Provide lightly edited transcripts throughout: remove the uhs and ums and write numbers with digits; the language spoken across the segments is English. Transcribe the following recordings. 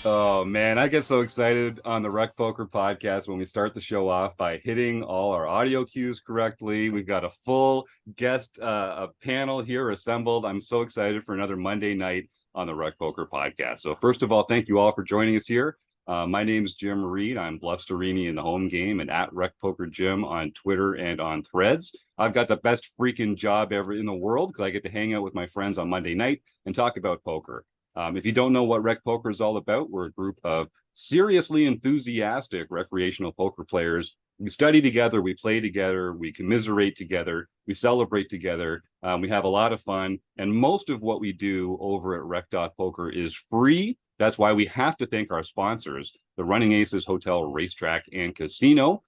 Oh man, I get so excited on the Rec Poker podcast when we start the show off by hitting all our audio cues correctly. We've got a full guest a panel here assembled. I'm so excited for another Monday night on the Rec Poker podcast. So first of all, thank you all for joining us here. My name is Jim Reed. I'm Bluffsterini in the home game and at Rec Poker Jim on Twitter and on Threads. I've got the best freaking job ever in the world because I get to hang out with my friends on Monday night and talk about poker. If you don't know what Rec Poker is all about, we're a group of seriously enthusiastic recreational poker players. We study together, we play together, we commiserate together, we celebrate together. We have a lot of fun. And most of what we do over at Rec.Poker is free. That's why we have to thank our sponsors, the Running Aces Hotel, Racetrack, and Casino.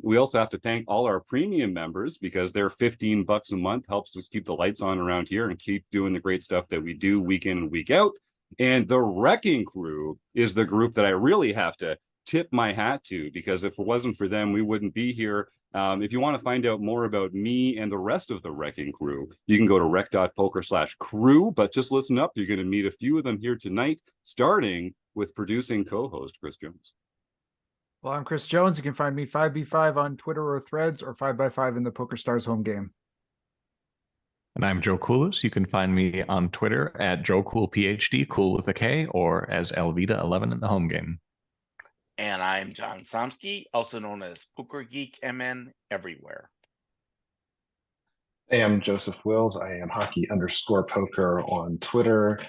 We also have to thank all our premium members because their $15 a month helps us keep the lights on around here and keep doing the great stuff that we do week in and week out. And the Wrecking Crew is the group that I really have to tip my hat to because if it wasn't for them, we wouldn't be here. If you want to find out more about me and the rest of the Wrecking Crew, you can go to rec.poker/crew. But just listen up. You're going to meet a few of them here tonight, starting with producing co-host Chris Jones. Well, I'm Chris Jones. You can find me 5v5 on Twitter or Threads or 5x5 in the PokerStars home game. And I'm Joe Coolis. You can find me on Twitter at JoeCoolPhD, cool with a K, or as Elvita11 in the home game. And I'm John Somsky, also known as Poker Geek MN everywhere. Hey, I'm Joseph Wills. I am hockey_poker on Twitter,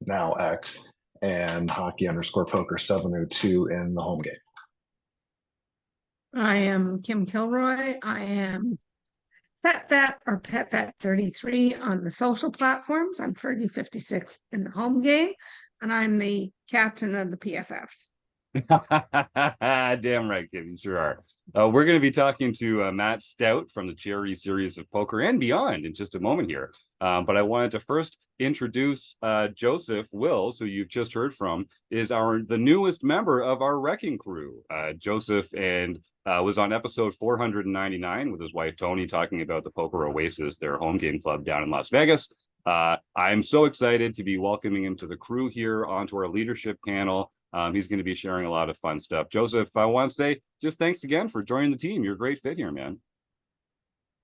now X, and hockey_poker 702 in the home game. I am Kim Kilroy. I am PetFat33 on the social platforms. I'm Fergie56 in the home game, and I'm the captain of the PFFs. Damn right, Kim, you sure are. We're going to be talking to Matt Stout from the Cherry Series of Poker and beyond in just a moment here. But I wanted to first introduce Joseph Wills, who you've just heard from, is the newest member of our Wrecking Crew. Joseph was on episode 499 with his wife Tony talking about the Poker Oasis, their home game club down in Las Vegas. I'm so excited to be welcoming him to the crew here onto our leadership panel. He's going to be sharing a lot of fun stuff. Joseph, I want to say just thanks again for joining the team. You're a great fit here, man.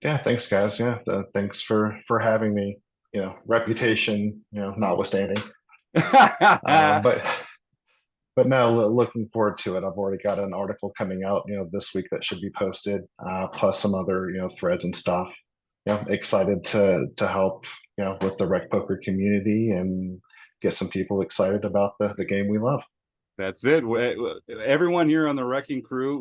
Yeah, thanks, guys. Yeah, thanks for having me. Reputation, notwithstanding. But no, looking forward to it. I've already got an article coming out, this week that should be posted, plus some other, threads and stuff. Excited to help, with the Rec Poker community and get some people excited about the game we love. That's it. Everyone here on the Wrecking Crew,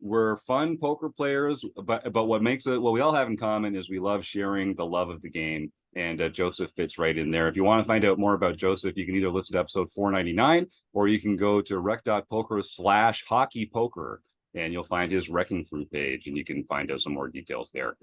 we're fun poker players, but what we all have in common is we love sharing the love of the game. And Joseph fits right in there. If you want to find out more about Joseph, you can either listen to episode 499 or you can go to rec.poker/hockeypoker and you'll find his Wrecking Crew page and you can find out some more details there.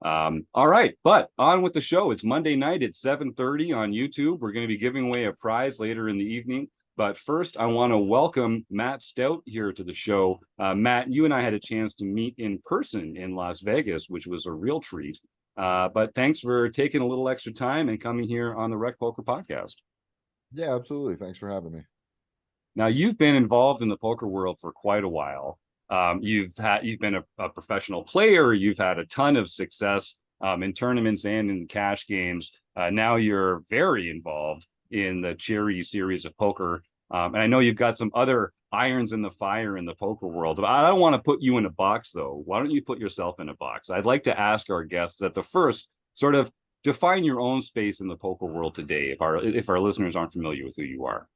All right, but on with the show. It's Monday night at 7:30 on YouTube. We're going to be giving away a prize later in the evening. But first, I want to welcome Matt Stout here to the show. Matt, you and I had a chance to meet in person in Las Vegas, which was a real treat. But thanks for taking a little extra time and coming here on the Rec Poker podcast. Yeah, absolutely. Thanks for having me. Now, you've been involved in the poker world for quite a while. You've been a professional player. You've had a ton of success in tournaments and in cash games. Now you're very involved in the Cherry Series of Poker. And I know you've got some other irons in the fire in the poker world. I don't want to put you in a box, though. Why don't you put yourself in a box? I'd like to ask our guests at the first, sort of define your own space in the poker world today, if our listeners aren't familiar with who you are.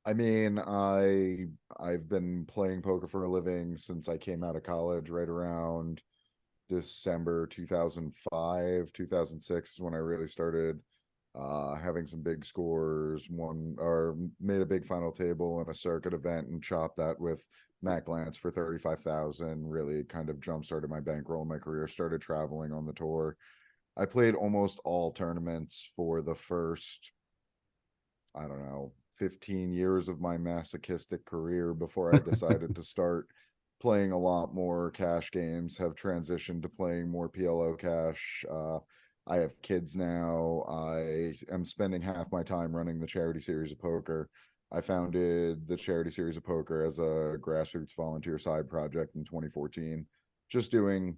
I mean, I've been playing poker for a living since I came out of college, right around December 2005, 2006 is when I really started having some big scores, made a big final table in a circuit event and chopped that with Matt Glantz for 35,000. Really kind of jump started my bankroll in my career, started traveling on the tour. I played almost all tournaments for the first, 15 years of my masochistic career before I decided to start playing a lot more cash games, have transitioned to playing more PLO cash. I have kids now. I am spending half my time running the Charity Series of Poker. I founded the Charity Series of Poker as a grassroots volunteer side project in 2014, just doing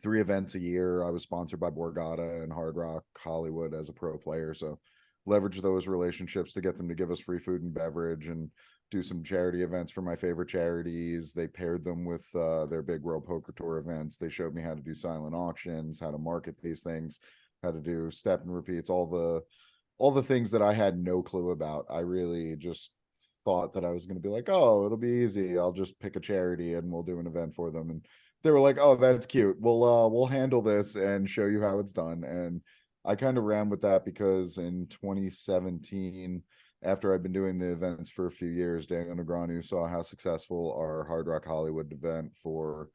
3 events a year. I was sponsored by Borgata and Hard Rock Hollywood as a pro player, so leverage those relationships to get them to give us free food and beverage and do some charity events for my favorite charities. They paired them with their big World Poker Tour events. They showed me how to do silent auctions, how to market these things, how to do step and repeats, all the things that I had no clue about. I really just thought that I was going to be like, oh, it'll be easy. I'll just pick a charity and we'll do an event for them. And they were like, oh, that's cute. We'll handle this and show you how it's done. And I kind of ran with that because in 2017, after I'd been doing the events for a few years, Daniel Negreanu saw how successful our Hard Rock Hollywood event for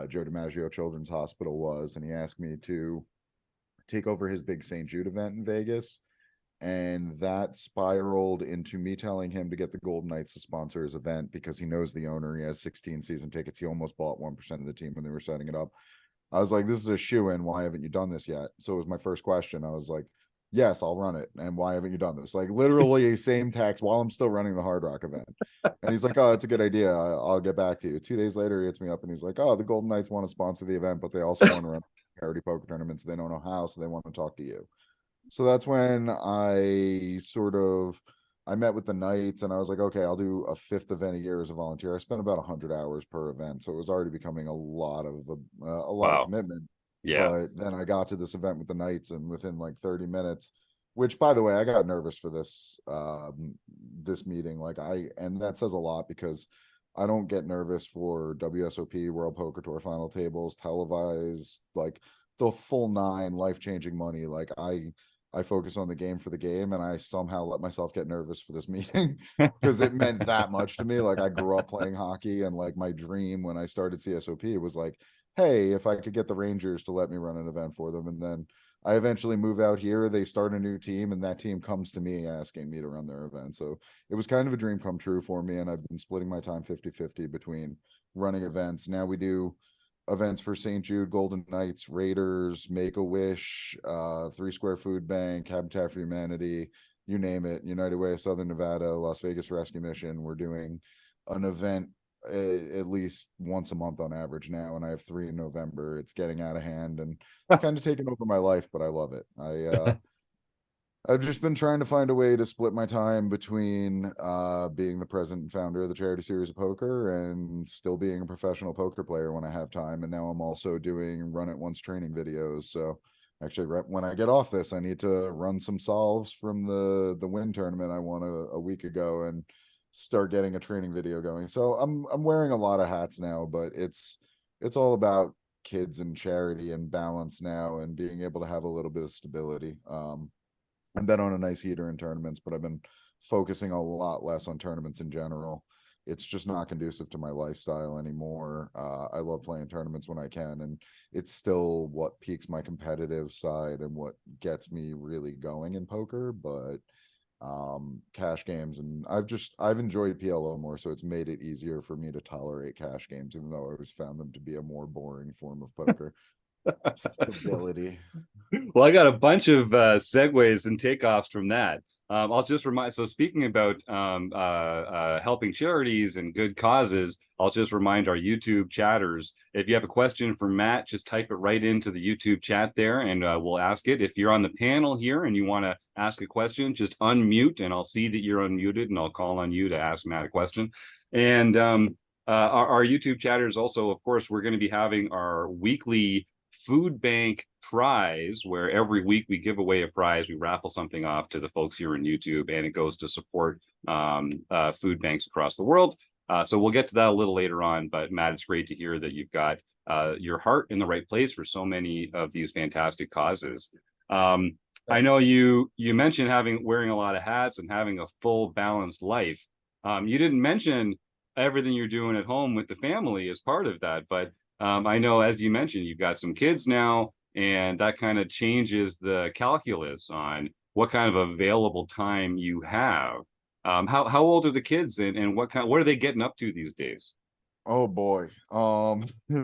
Joe DiMaggio Children's Hospital was. And he asked me to take over his big St. Jude event in Vegas. And that spiraled into me telling him to get the Golden Knights to sponsor his event because he knows the owner. He has 16 season tickets. He almost bought 1% of the team when they were setting it up. I was like, this is a shoe-in. Why haven't you done this yet? So it was my first question. I was like, yes, I'll run it. And why haven't you done this? Like literally same text while I'm still running the Hard Rock event. And he's like, oh, that's a good idea. I'll get back to you. 2 days later, he hits me up and he's like, oh, the Golden Knights want to sponsor the event, but they also want to run charity poker tournaments. They don't know how, so they want to talk to you. So that's when I met with the Knights and I was like, okay, I'll do a 5th event a year as a volunteer. I spent about 100 hours per event. So it was already becoming a lot of commitment. Yeah. But then I got to this event with the Knights and within like 30 minutes, which by the way, I got nervous for this meeting. And that says a lot because I don't get nervous for WSOP, World Poker Tour final tables, televised, like the full 9, life-changing money. Like I focus on the game for the game, and I somehow let myself get nervous for this meeting because it meant that much to me. Like I grew up playing hockey, and like my dream when I started CSOP was like, hey, if I could get the Rangers to let me run an event for them. And then I eventually move out here, they start a new team, and that team comes to me asking me to run their event. So it was kind of a dream come true for me, and I've been splitting my time 50-50 between running events. Now we do events for St. Jude, Golden Knights, Raiders, Make-A-Wish, 3 Square Food Bank, Habitat for Humanity, you name it, United Way of Southern Nevada, Las Vegas Rescue Mission. We're doing an event at least once a month on average now, and I have 3 in November. It's getting out of hand and it's kind of taken over my life, but I love it. I've just been trying to find a way to split my time between being the president and founder of the Charity Series of Poker and still being a professional poker player when I have time. And now I'm also doing Run It Once training videos. So actually, when I get off this, I need to run some solves from the win tournament I won a week ago and start getting a training video going. So I'm wearing a lot of hats now, but it's all about kids and charity and balance now and being able to have a little bit of stability. I've been on a nice heater in tournaments, but I've been focusing a lot less on tournaments in general. It's just not conducive to my lifestyle anymore. I love playing tournaments when I can, and it's still what piques my competitive side and what gets me really going in poker. But cash games, and I've enjoyed PLO more, so it's made it easier for me to tolerate cash games, even though I always found them to be a more boring form of poker. Stability. Well, I got a bunch of segues and takeoffs from that. I'll just remind, so speaking about helping charities and good causes, I'll just remind our YouTube chatters, if you have a question for Matt, just type it right into the YouTube chat there and we'll ask it. If you're on the panel here and you want to ask a question, just unmute and I'll see that you're unmuted and I'll call on you to ask Matt a question. And our YouTube chatters also, of course, we're going to be having our weekly food bank prize where every week we give away a prize. We raffle something off to the folks here on YouTube and it goes to support food banks across the world. So we'll get to that a little later on, but Matt, it's great to hear that you've got your heart in the right place for so many of these fantastic causes. I know you mentioned wearing a lot of hats and having a full balanced life. You didn't mention everything you're doing at home with the family as part of that, but I know, as you mentioned, you've got some kids now, and that kind of changes the calculus on what kind of available time you have. How old are the kids, and what are they getting up to these days? Oh boy.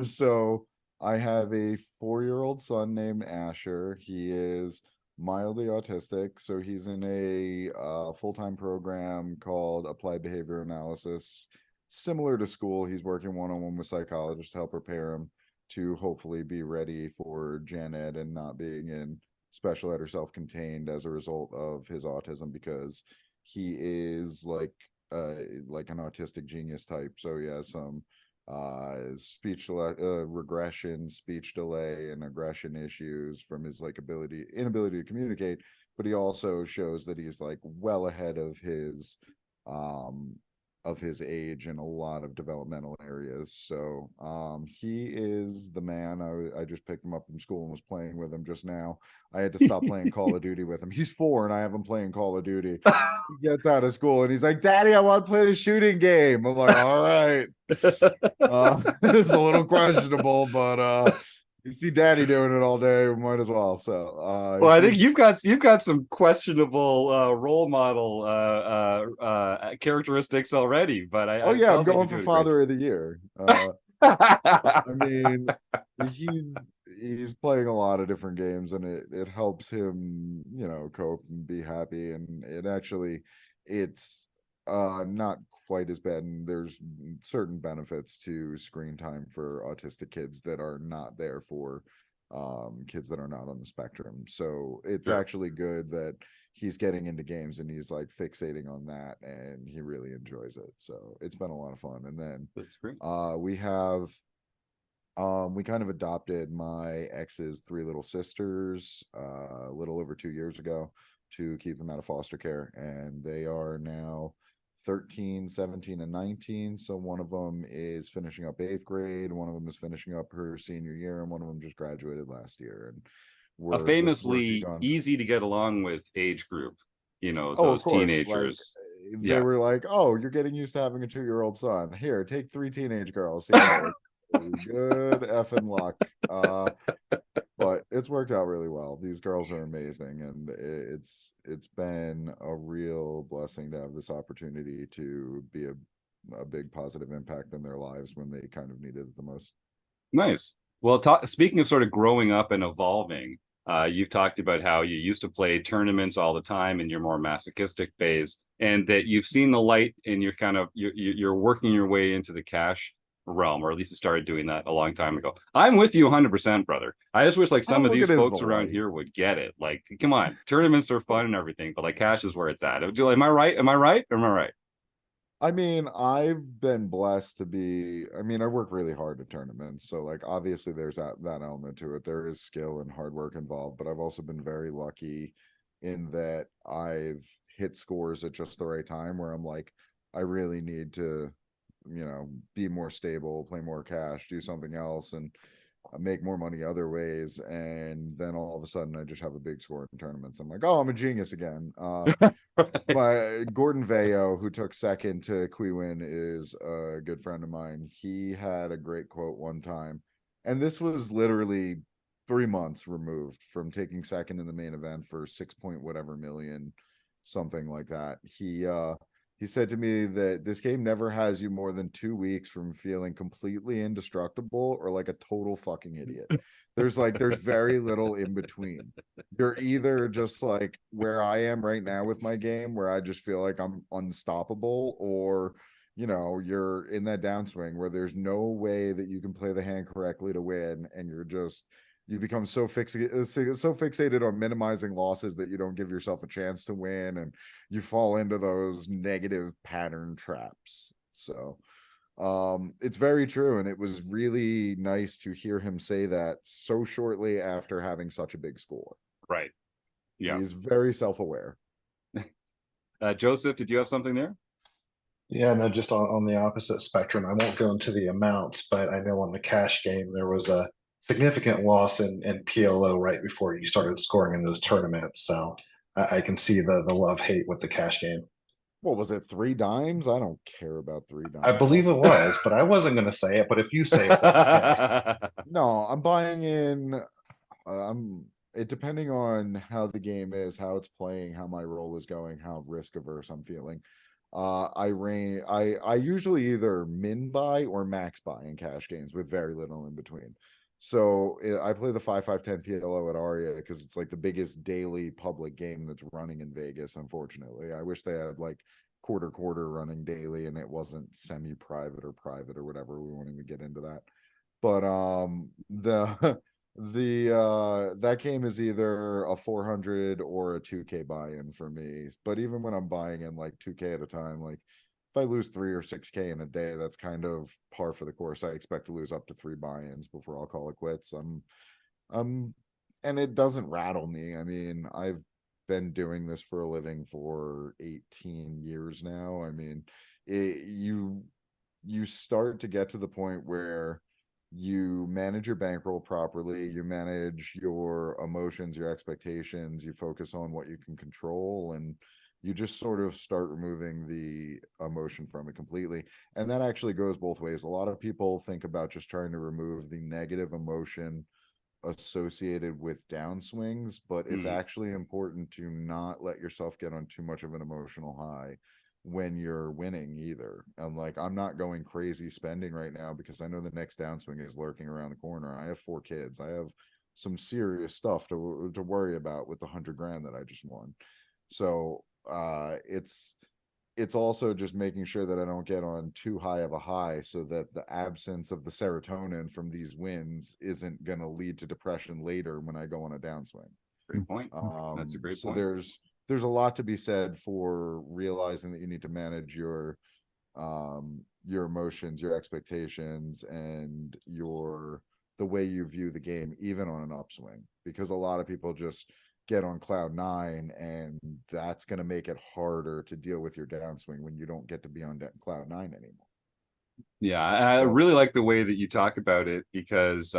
So I have a 4-year-old son named Asher. He is mildly autistic. So he's in a full-time program called Applied Behavior Analysis. Similar to school, he's working one-on-one with psychologists to help prepare him to hopefully be ready for gen ed and not being in special ed or self-contained as a result of his autism, because he is like an autistic genius type. So he has some speech regression, speech delay, and aggression issues from his like inability to communicate. But he also shows that he's like well ahead of his age in a lot of developmental areas. So he is the man. I just picked him up from school and was playing with him just now. I had to stop playing Call of Duty with him. He's 4 and I have him playing Call of Duty. He gets out of school and he's like, Daddy, I want to play the shooting game. I'm like, all right. It's a little questionable, but you see Daddy doing it all day, we might as well. So well, I think you've got some questionable role model characteristics already, but I'm going for Father of the Year. I mean, he's playing a lot of different games, and it helps him, cope and be happy. And it's not quite as bad, and there's certain benefits to screen time for autistic kids that are not there for kids that are not on the spectrum. So it's actually good that he's getting into games and he's like fixating on that, and he really enjoys it. So it's been a lot of fun. And then that's great. we kind of adopted my ex's 3 little sisters a little over 2 years ago to keep them out of foster care, and they are now 13, 17, and 19. So one of them is finishing up 8th grade, one of them is finishing up her senior year, and one of them just graduated last year. And we're a famously easy to get along with age group, those teenagers. Like, they were like, oh, you're getting used to having a 2-year-old son. Here, take 3 teenage girls. Good effing luck. But it's worked out really well. These girls are amazing, and it's been a real blessing to have this opportunity to be a big positive impact in their lives when they kind of needed it the most. Nice. Well, speaking of sort of growing up and evolving, you've talked about how you used to play tournaments all the time in your more masochistic phase, and that you've seen the light and you're working your way into the cash realm, or at least you started doing that a long time ago. I'm with you 100%, brother. I just wish like some of these folks around here would get it. Like, come on, tournaments are fun and everything, but like cash is where it's at. Am I right? Am I right? Or am I right? I mean, I've been blessed to be, I work really hard at tournaments. So like, obviously there's that element to it. There is skill and hard work involved, but I've also been very lucky in that I've hit scores at just the right time where I'm like, I really need to, be more stable, play more cash, do something else, and make more money other ways. And then all of a sudden I just have a big score in tournaments. I'm like, oh, I'm a genius again. My Gordon Vayo, who took second to Quewin, is a good friend of mine. He had a great quote one time, and this was literally 3 months removed from taking second in the main event for 6 point whatever million, something like that. He said to me that this game never has you more than 2 weeks from feeling completely indestructible or like a total fucking idiot. There's very little in between. You're either just like where I am right now with my game, where I just feel like I'm unstoppable, or you're in that downswing where there's no way that you can play the hand correctly to win, and you become so fixated on minimizing losses that you don't give yourself a chance to win, and you fall into those negative pattern traps. So it's very true, and it was really nice to hear him say that so shortly after having such a big score. Right. Yeah. He's very self-aware. Joseph, did you have something there? Yeah, no, just on the opposite spectrum. I won't go into the amounts, but I know on the cash game there was a significant loss in PLO right before you started scoring in those tournaments. So I can see the love-hate with the cash game. What was it, 3 dimes? I don't care about 3 dimes. I believe it was, but I wasn't going to say it. But if you say it, that's okay. No, I'm buying in. It depending on how the game is, how it's playing, how my role is going, how risk averse I'm feeling. I usually either min buy or max buy in cash games with very little in between. So I play the 5-5-10 PLO at Aria because it's like the biggest daily public game that's running in Vegas. Unfortunately, I wish they had like quarter running daily and it wasn't semi-private or private or whatever. We won't even get into that. But the that game is either a 400 or a 2K buy-in for me. But even when I'm buying in like 2K at a time, like if I lose 3 or 6K in a day, that's kind of par for the course. I expect to lose up to 3 buy-ins before I'll call it quits. And it doesn't rattle me. I mean, I've been doing this for a living for 18 years now. I mean, you start to get to the point where you manage your bankroll properly, you manage your emotions, your expectations, you focus on what you can control, and you just sort of start removing the emotion from it completely. And that actually goes both ways. A lot of people think about just trying to remove the negative emotion associated with downswings, but it's actually important to not let yourself get on too much of an emotional high when you're winning either. And like, I'm not going crazy spending right now because I know the next downswing is lurking around the corner. I have 4 kids. I have some serious stuff to worry about with the 100 grand that I just won. So it's also just making sure that I don't get on too high of a high so that the absence of the serotonin from these wins isn't going to lead to depression later when I go on a downswing. Great point. That's a great so point. There's a lot to be said for realizing that you need to manage your emotions, your expectations, and the way you view the game, even on an upswing, because a lot of people just get on cloud 9 and that's going to make it harder to deal with your downswing when you don't get to be on cloud 9 anymore. Yeah, I really like the way that you talk about it, because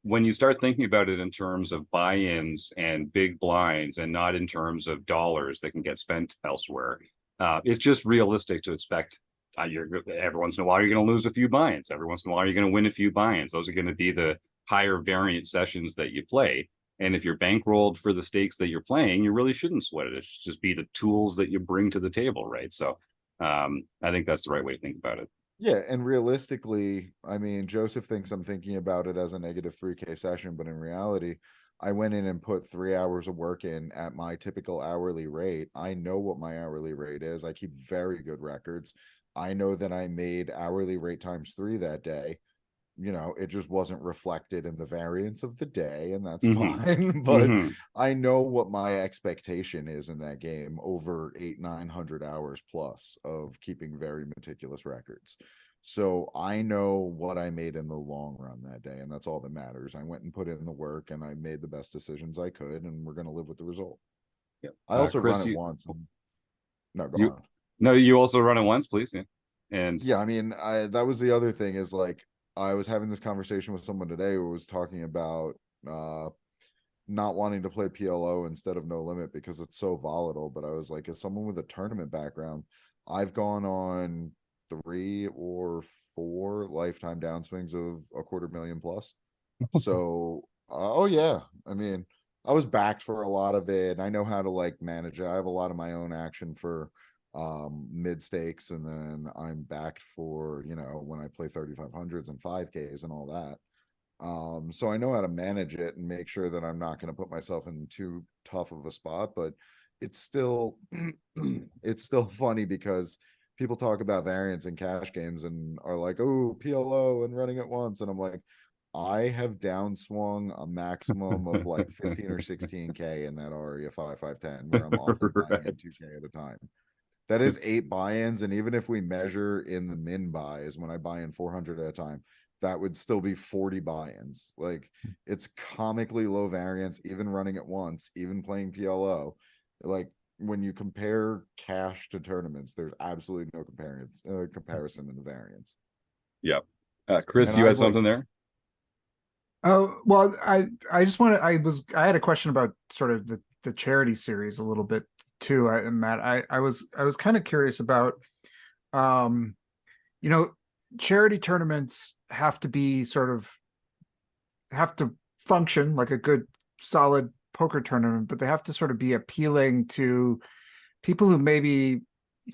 when you start thinking about it in terms of buy-ins and big blinds and not in terms of dollars that can get spent elsewhere, it's just realistic to expect every once in a while you're going to lose a few buy-ins. Every once in a while you're going to win a few buy-ins. Those are going to be the higher variant sessions that you play. And if you're bankrolled for the stakes that you're playing, you really shouldn't sweat it. It should just be the tools that you bring to the table, right? So I think that's the right way to think about it. Yeah, and realistically, I mean, Joseph thinks I'm thinking about it as a negative 3K session, but in reality, I went in and put 3 hours of work in at my typical hourly rate. I know what my hourly rate is. I keep very good records. I know that I made hourly rate times 3 that day. You know, it just wasn't reflected in the variance of the day, and that's fine. But I know what my expectation is in that game over 800-900 hours plus of keeping very meticulous records. So I know what I made in the long run that day, and that's all that matters. I went and put in the work, and I made the best decisions I could, and we're going to live with the result. Yep. I also Chris, run it once. No, go on. No, you also run it once, please. Yeah. And yeah, I mean, that was the other thing is like, I was having this conversation with someone today who was talking about not wanting to play PLO instead of No Limit because it's so volatile. But I was like, as someone with a tournament background, I've gone on 3 or 4 lifetime downswings of $250,000 plus. So, oh yeah, I mean, I was backed for a lot of it, and I know how to like manage it. I have a lot of my own action for mid stakes, and then I'm backed for, you know, when I play 3500s and 5Ks and all that. So I know how to manage it and make sure that I'm not going to put myself in too tough of a spot. But it's still it's still funny because people talk about variance in cash games and are like, oh, PLO and running at once, and I'm like, I have downswung a maximum of like 15 or 16K in that Aria 5-5-10 where I'm often buying in 2K at a time. That is 8 buy-ins, and even if we measure in the min buys, when I buy in 400 at a time, that would still be 40 buy-ins. Like, it's comically low variance, even running at once, even playing PLO. Like, when you compare cash to tournaments, there's absolutely no comparison in the variance. Yep. Chris, And you I've, had something there? Oh, well, I just wanted, I had a question about sort of the charity series a little bit too. Matt, I was kind of curious about, you know, charity tournaments have to function like a good solid poker tournament, but they have to sort of be appealing to people who maybe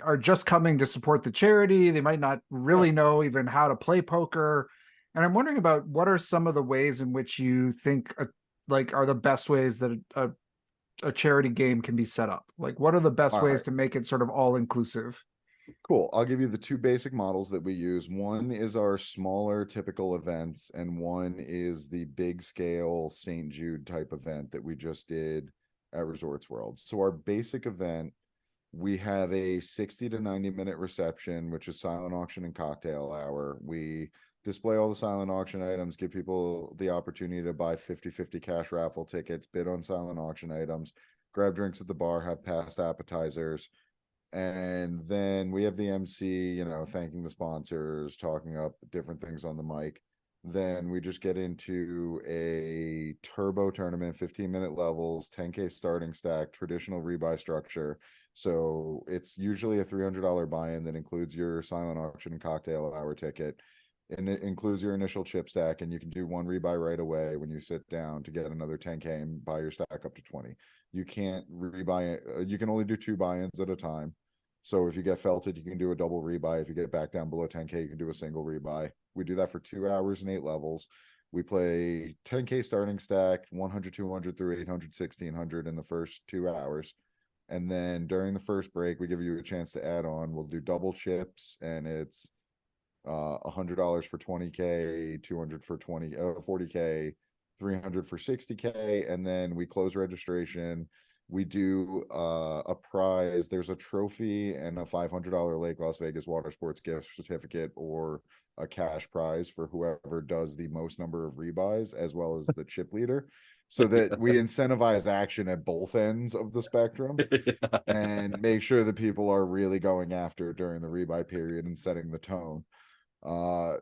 are just coming to support the charity. They might not really know even how to play poker. And I'm wondering about what are some of the ways in which you think like are the best ways that a charity game can be set up? Like what are the best All ways right. to make it sort of all inclusive? Cool. I'll give you the two basic models that we use. One is our smaller typical events, and one is the big scale St. Jude type event that we just did at Resorts World. So our basic event, we have a 60 to 90-minute reception, which is silent auction and cocktail hour. We display all the silent auction items, give people the opportunity to buy 50-50 cash raffle tickets, bid on silent auction items, grab drinks at the bar, have past appetizers. And then we have the MC, you know, thanking the sponsors, talking up different things on the mic. Then we just get into a turbo tournament, 15-minute levels, 10K starting stack, traditional rebuy structure. So it's usually a $300 buy-in that includes your silent auction and cocktail hour ticket. And it includes your initial chip stack, and you can do one rebuy right away when you sit down to get another 10K and buy your stack up to 20. You can't rebuy it. You can only do 2 buy-ins at a time. So if you get felted, you can do a double rebuy. If you get back down below 10K, you can do a single rebuy. We do that for 2 hours and 8 levels. We play 10K starting stack, 100, 200 through 800, 1600 in the first 2 hours. And then during the first break, we give you a chance to add on. We'll do double chips, and it's $100 for 20K, 200 for 40K, 300 for 60K. And then we close registration. We do a prize. There's a trophy and a $500 Lake Las Vegas Water Sports gift certificate, or a cash prize for whoever does the most number of rebuys, as well as the chip leader, so that we incentivize action at both ends of the spectrum and make sure that people are really going after during the rebuy period and setting the tone.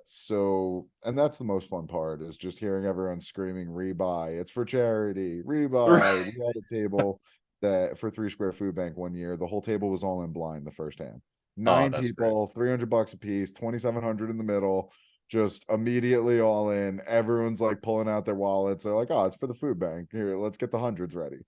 So, and that's the most fun part, is just hearing everyone screaming rebuy. It's for charity, rebuy. We had a table that for 3 Square Food Bank one year, the whole table was all in blind the first hand. 9 that's people, $300 a piece, 2,700 in the middle, just immediately all in. Everyone's like pulling out their wallets. They're like, oh, it's for the food bank. Here, let's get the hundreds ready.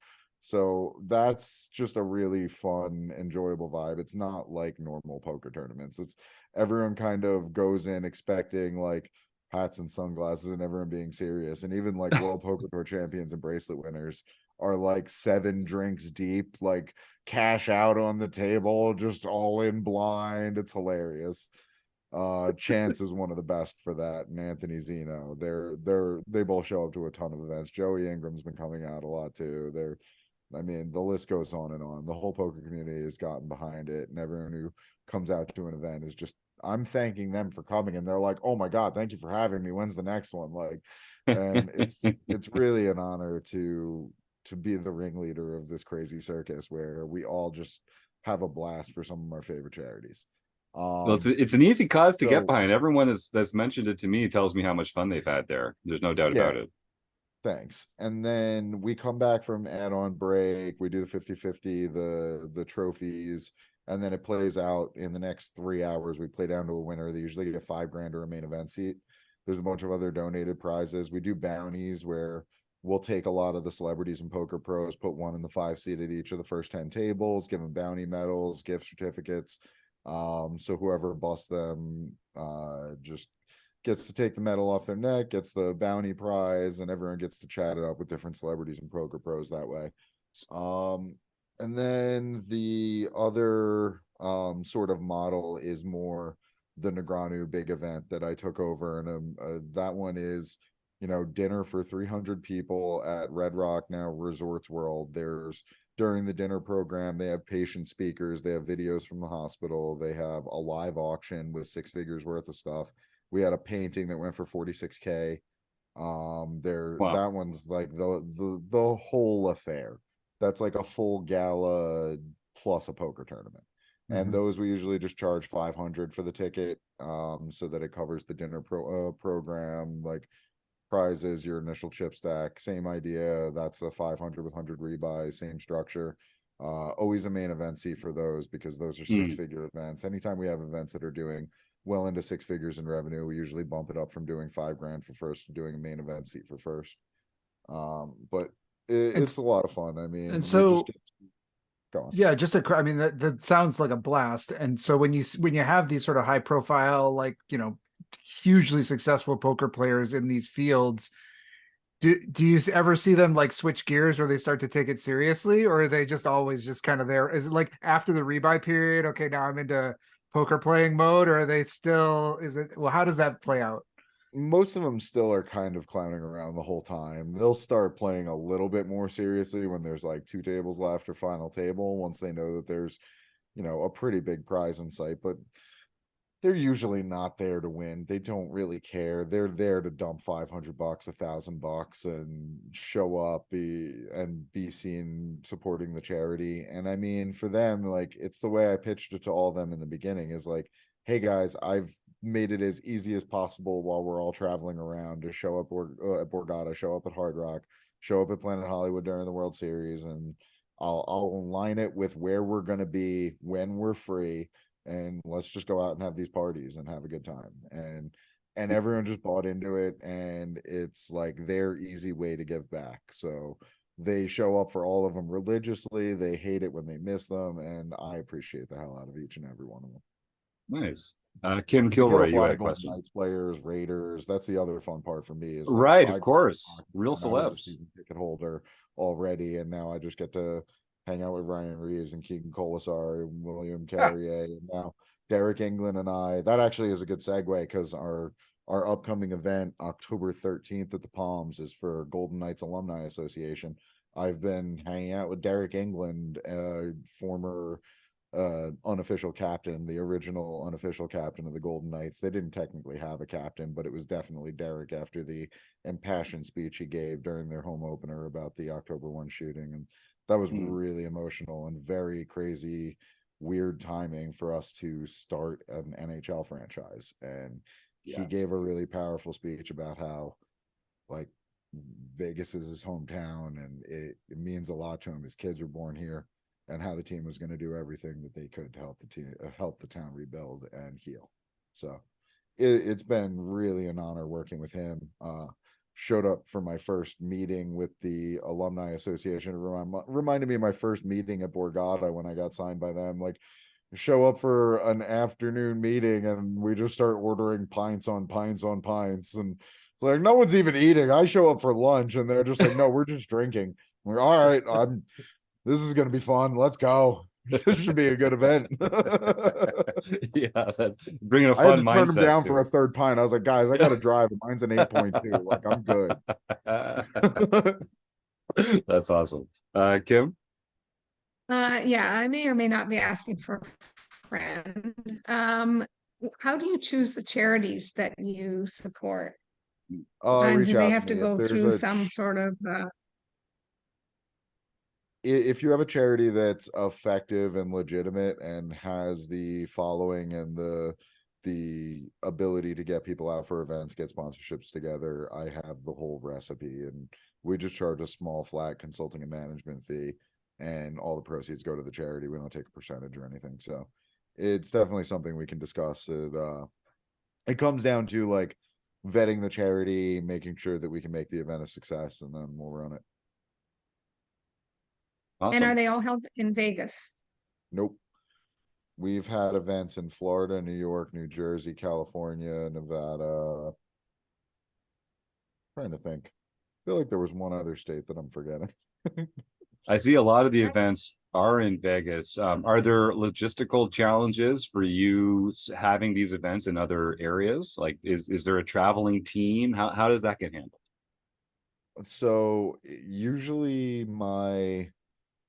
So that's just a really fun, enjoyable vibe. It's not like normal poker tournaments. It's everyone kind of goes in expecting like hats and sunglasses and everyone being serious. And even like World Poker Tour champions and bracelet winners are like 7 drinks deep, like cash out on the table, just all in blind. It's hilarious. Chance is one of the best for that, and Anthony Zeno. They both show up to a ton of events. Joey Ingram's been coming out a lot too. I mean, the list goes on and on. The whole poker community has gotten behind it, and everyone who comes out to an event is just, I'm thanking them for coming, and they're like, "Oh my God, thank you for having me. When's the next one?" Like, and it's really an honor to be the ringleader of this crazy circus where we all just have a blast for some of our favorite charities. Well, it's an easy cause to so- get behind. Everyone that's mentioned it to me tells me how much fun they've had there. There's no doubt about it. Thanks. And then we come back from add-on break. We do the 50-50, the trophies, and then it plays out in the next 3 hours. We play down to a winner. They usually get $5,000 or a main event seat. There's a bunch of other donated prizes. We do bounties where we'll take a lot of the celebrities and poker pros, put one in the 5 seat at each of the first 10 tables, give them bounty medals, gift certificates. So whoever busts them just gets to take the medal off their neck, gets the bounty prize, and everyone gets to chat it up with different celebrities and poker pros that way. And then the other sort of model is more the Negreanu big event that I took over, and that one is, you know, dinner for 300 people at Red Rock, now Resorts World. There's, during the dinner program, they have patient speakers, they have videos from the hospital, they have a live auction with 6 figures worth of stuff. We had a painting that went for 46K. Wow. That one's like the whole affair. That's like a full gala plus a poker tournament. And those we usually just charge 500 for the ticket, so that it covers the dinner program, like prizes, your initial chip stack, same idea. That's a 500 with 100 rebuys, same structure. Always a main event seat for those, because those are 6-figure events. Anytime we have events that are doing well into 6 figures in revenue, we usually bump it up from doing $5,000 for first to doing a main event seat for first. But it's a lot of fun. I mean, and so go on. Yeah, I mean, that sounds like a blast. And so when you have these sort of high profile, like, you know, hugely successful poker players in these fields. Do you ever see them like switch gears where they start to take it seriously, or are they just always just kind of there? Is it like after the rebuy period? Okay, now I'm into poker playing mode, or are they still? Is it well? How does that play out? Most of them still are kind of clowning around the whole time. They'll start playing a little bit more seriously when there's like 2 tables left or final table, once they know that there's, a pretty big prize in sight. But they're usually not there to win. They don't really care. They're there to dump $500, $1,000, and show up, be seen supporting the charity. And I mean, for them, like, it's the way I pitched it to all of them in the beginning, is like, hey guys, I've made it as easy as possible while we're all traveling around to show up at Borgata, show up at Hard Rock, show up at Planet Hollywood during the World Series, and I'll align it with where we're going to be when we're free, and let's just go out and have these parties and have a good time. And everyone just bought into it, and it's like their easy way to give back. So they show up for all of them religiously. They hate it when they miss them, and I appreciate the hell out of each and every one of them. Nice. Kim Get Kilroy, a you lot had a of Golden question. Knights players, Raiders. That's the other fun part for me, is like, Right, I of course. Real when I was a celebs. season ticket holder already, and now I just get to hang out with Ryan Reeves and Keegan Colasar and William Carrier, and now Derek England and I. That actually is a good segue, because our upcoming event, October 13th at the Palms, is for Golden Knights Alumni Association. I've been hanging out with Derek England, former unofficial captain, the original unofficial captain of the Golden Knights. They didn't technically have a captain, but it was definitely Derek after the impassioned speech he gave during their home opener about the October 1 shooting. And that was really emotional and very crazy, weird timing for us to start an NHL franchise. And he gave a really powerful speech about how, like, Vegas is his hometown, and it means a lot to him. His kids were born here, and how the team was going to do everything that they could to help the town rebuild and heal. So it's been really an honor working with him. Showed up for my first meeting with the Alumni Association. It reminded me of my first meeting at Borgata when I got signed by them. Like, show up for an afternoon meeting, and we just start ordering pints on pints on pints, and it's like no one's even eating. I show up for lunch, and they're just like, no, we're just drinking. I'm like, all right, this is going to be fun. Let's go. This should be a good event. Yeah, that's bringing a I had fun to turn him mindset down to for a it. third pint. I was like, guys, I got to drive. Mine's an 8.2. Like, I'm good. That's awesome. Kim? Yeah, I may or may not be asking for a friend. How do you choose the charities that you support? And Reach do they out have to to me if go there's through some sort of if you have a charity that's effective and legitimate and has the following and the ability to get people out for events, get sponsorships together, I have the whole recipe. And we just charge a small flat consulting and management fee, and all the proceeds go to the charity. We don't take a percentage or anything. So it's definitely something we can discuss. It comes down to like vetting the charity, making sure that we can make the event a success, and then we'll run it. and are Awesome. they all held in Vegas? Nope. We've had events in Florida, New York, New Jersey, California, Nevada. Trying to think. I feel like there was one other state that I'm forgetting. I see a lot of the events are in Vegas. Are there logistical challenges for you having these events in other areas? Like, is there a traveling team? How does that get handled? So usually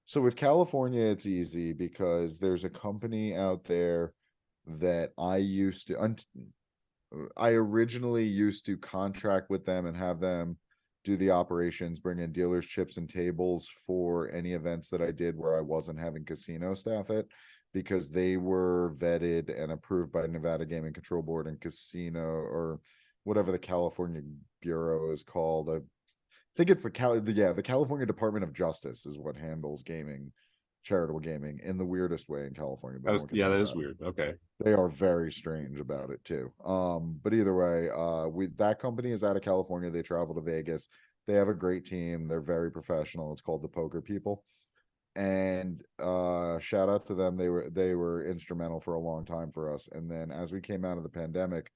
so with California, it's easy because there's a company out there that I originally used to contract with them and have them do the operations, bring in dealers, chips, and tables for any events that I did where I wasn't having casino staff it, because they were vetted and approved by Nevada Gaming Control Board and casino, or whatever the California Bureau is called. I think it's the California Department of Justice is what handles charitable gaming in the weirdest way in California. But That is weird. Okay. They are very strange about it too. But either way, that company is out of California. They travel to Vegas. They have a great team. They're very professional. It's called the Poker People. And shout out to them. They were instrumental for a long time for us. And then as we came out of the pandemic,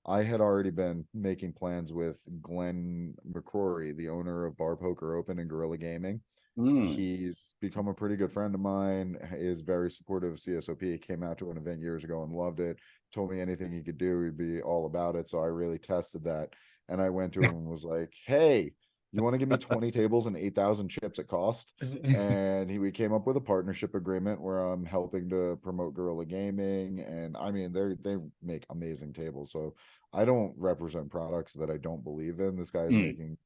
I had already been making plans with Glenn McCrory, the owner of Bar Poker Open and Gorilla Gaming. Mm. He's become a pretty good friend of mine, is very supportive of CSOP. Came out to an event years ago and loved it. Told me anything he could do, he'd be all about it. So I really tested that. And I went to him and was like, hey, you want to give me 20 tables and 8,000 chips at cost? And we came up with a partnership agreement where I'm helping to promote Gorilla Gaming. And I mean, they make amazing tables. So I don't represent products that I don't believe in. This guy is making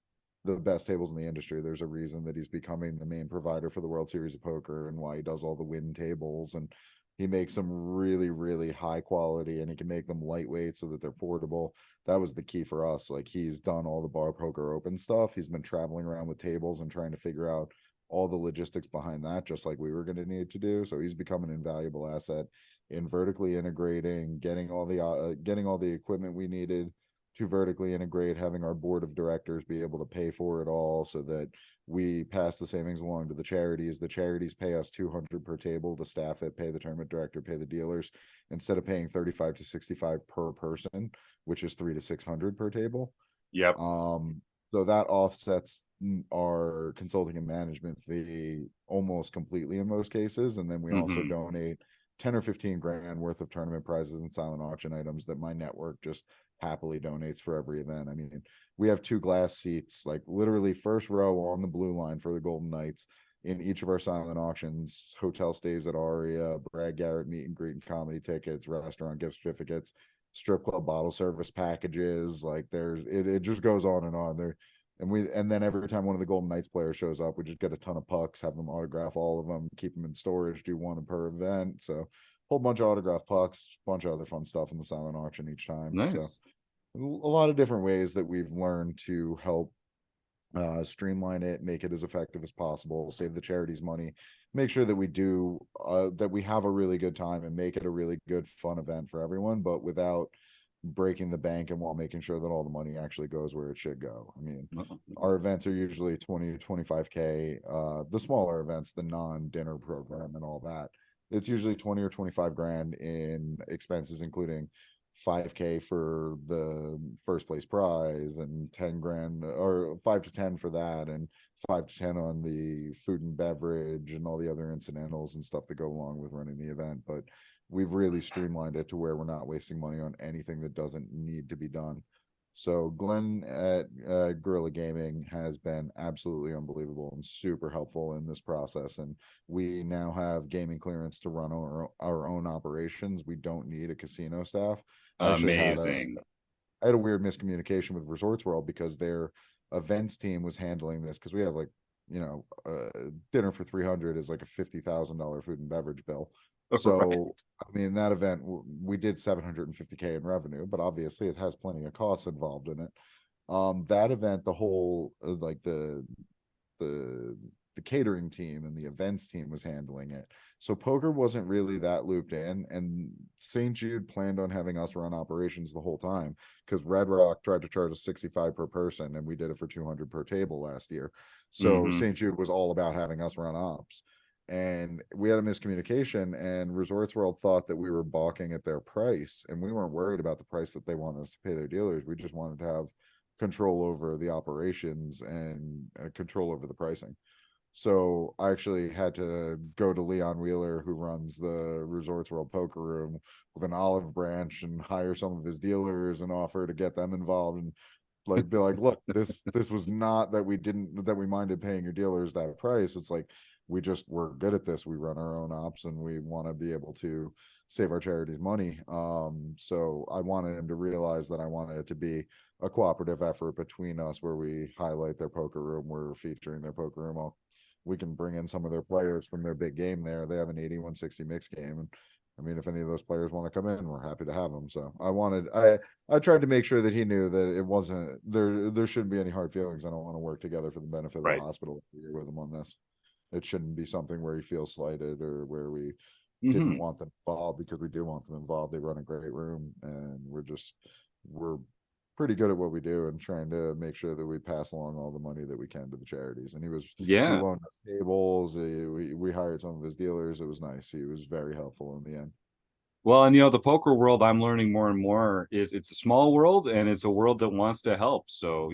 the best tables in the industry. There's a reason that he's becoming the main provider for the World Series of Poker and why he does all the win tables. And he makes them really, really high quality, and he can make them lightweight so that they're portable. That was the key for us. Like, he's done all the Bar Poker Open stuff. He's been traveling around with tables and trying to figure out all the logistics behind that, just like we were going to need to do. So he's become an invaluable asset in vertically integrating, getting all the equipment we needed to vertically integrate, having our board of directors be able to pay for it all so that we pass the savings along to the charities. The charities pay us $200 per table to staff it, pay the tournament director, pay the dealers, instead of paying $35 to $65 per person, which is $300 to $600 per table. Yep. So that offsets our consulting and management fee almost completely in most cases. And then we also donate 10 or 15 grand worth of tournament prizes and silent auction items that my network just happily donates for every event. I mean, we have 2 glass seats, like literally first row on the blue line for the Golden Knights in each of our silent auctions, hotel stays at Aria, Brad Garrett meet and greet and comedy tickets, restaurant gift certificates, strip club bottle service packages. Like, it just goes on and on there. And then every time one of the Golden Knights players shows up, we just get a ton of pucks, have them autograph all of them, keep them in storage, do one per event. So whole bunch of autograph pucks, bunch of other fun stuff in the silent auction each time. Nice. So a lot of different ways that we've learned to help streamline it, make it as effective as possible, save the charities money, make sure that we have a really good time and make it a really good fun event for everyone, but without breaking the bank, and while making sure that all the money actually goes where it should go. I mean, our events are usually 20 to 25K. The smaller events, the non-dinner program and all that, it's usually 20 or 25 grand in expenses, including 5K for the first place prize and 10 grand or 5 to 10 for that, and 5 to 10 on the food and beverage and all the other incidentals and stuff that go along with running the event. But we've really streamlined it to where we're not wasting money on anything that doesn't need to be done. So Glenn at Gorilla Gaming has been absolutely unbelievable and super helpful in this process. And we now have gaming clearance to run our own operations. We don't need a casino staff. Amazing. I had a weird miscommunication with Resorts World because their events team was handling this, because we have dinner for 300 is like a $50,000 food and beverage bill. So, right. I mean, that event, we did 750K in revenue, but obviously it has plenty of costs involved in it. That event, the whole, the catering team and the events team was handling it. So poker wasn't really that looped in, and St. Jude planned on having us run operations the whole time, because Red Rock tried to charge us 65 per person and we did it for 200 per table last year. So St. Jude was all about having us run ops. And we had a miscommunication, and Resorts World thought that we were balking at their price, and we weren't worried about the price that they wanted us to pay their dealers. We just wanted to have control over the operations and control over the pricing. So I actually had to go to Leon Wheeler, who runs the Resorts World Poker Room, with an olive branch and hire some of his dealers and offer to get them involved and be like, look, this was not that we minded paying your dealers that price. It's like, we're good at this. We run our own ops and we want to be able to save our charities money. So I wanted him to realize that I wanted it to be a cooperative effort between us, where we highlight their poker room, we're featuring their poker room. We can bring in some of their players from their big game there. They have an 8160 mixed game. And I mean, if any of those players want to come in, we're happy to have them. So I tried to make sure that he knew that it wasn't, there shouldn't be any hard feelings. I don't want to work together for the benefit of the hospital with him on this. It shouldn't be something where he feels slighted or where we didn't want them involved, because we do want them involved. They run a great room, and we're pretty good at what we do and trying to make sure that we pass along all the money that we can to the charities. And he loaned us tables. We hired some of his dealers. It was nice. He was very helpful in the end. Well, and the poker world, I'm learning more and more is it's a small world and it's a world that wants to help. So,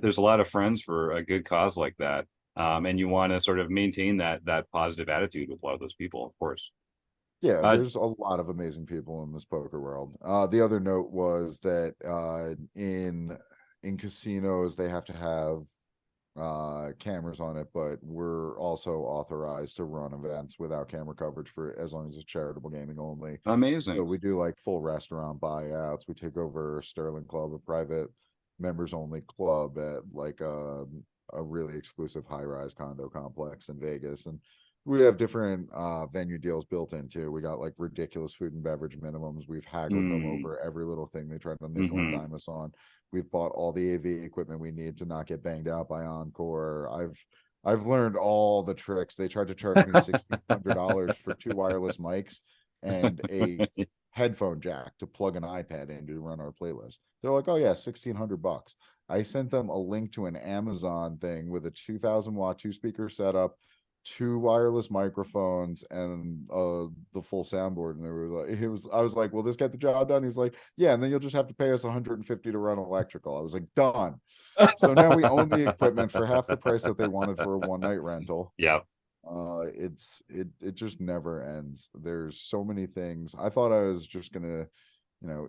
there's a lot of friends for a good cause like that. And you want to sort of maintain that positive attitude with a lot of those people, of course. Yeah, Uh, there's a lot of amazing people in this poker world. The other note was that in casinos they have to have cameras on it, but we're also authorized to run events without camera coverage for as long as it's charitable gaming only. So Amazing. we do like full restaurant buyouts. We take over Sterling Club, a private members only club at like a really exclusive high rise condo complex in Vegas, and we have different venue deals built into. We got like ridiculous food and beverage minimums. We've haggled them over every little thing they tried to nickel and dime us on. We've bought all the AV equipment we need to not get banged out by Encore. I've learned all the tricks. They tried to charge me $1,600 for 2 wireless mics and a headphone jack to plug an iPad in to run our playlist. They're like, "Oh yeah, $1,600." I sent them a link to an Amazon thing with a 2,000-watt 2-speaker setup, 2 wireless microphones, and the full soundboard. And they were like, I was like, "Will this get the job done?" He's like, "Yeah, and then you'll just have to pay us $150 to run electrical." I was like, "Done." So now we own the equipment for half the price that they wanted for a one-night rental. Yeah. It just never ends. There's so many things. I thought I was just gonna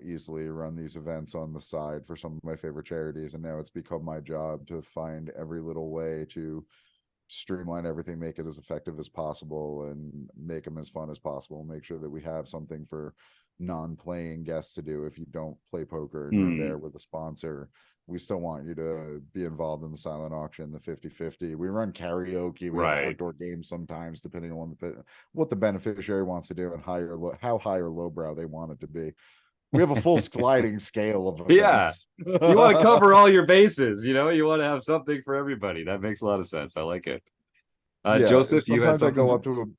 easily run these events on the side for some of my favorite charities, and now it's become my job to find every little way to streamline everything, make it as effective as possible, and make them as fun as possible. Make sure that we have something for non-playing guests to do. If you don't play poker and you're there with a sponsor, we still want you to be involved in the silent auction, the 50-50. We run karaoke, we have outdoor games sometimes, depending on what the beneficiary wants to do and how high or lowbrow they want it to be. We have a full sliding scale of events. Yeah. You want to cover all your bases, you want to have something for everybody. That makes a lot of sense. I like it. Joseph, you had something?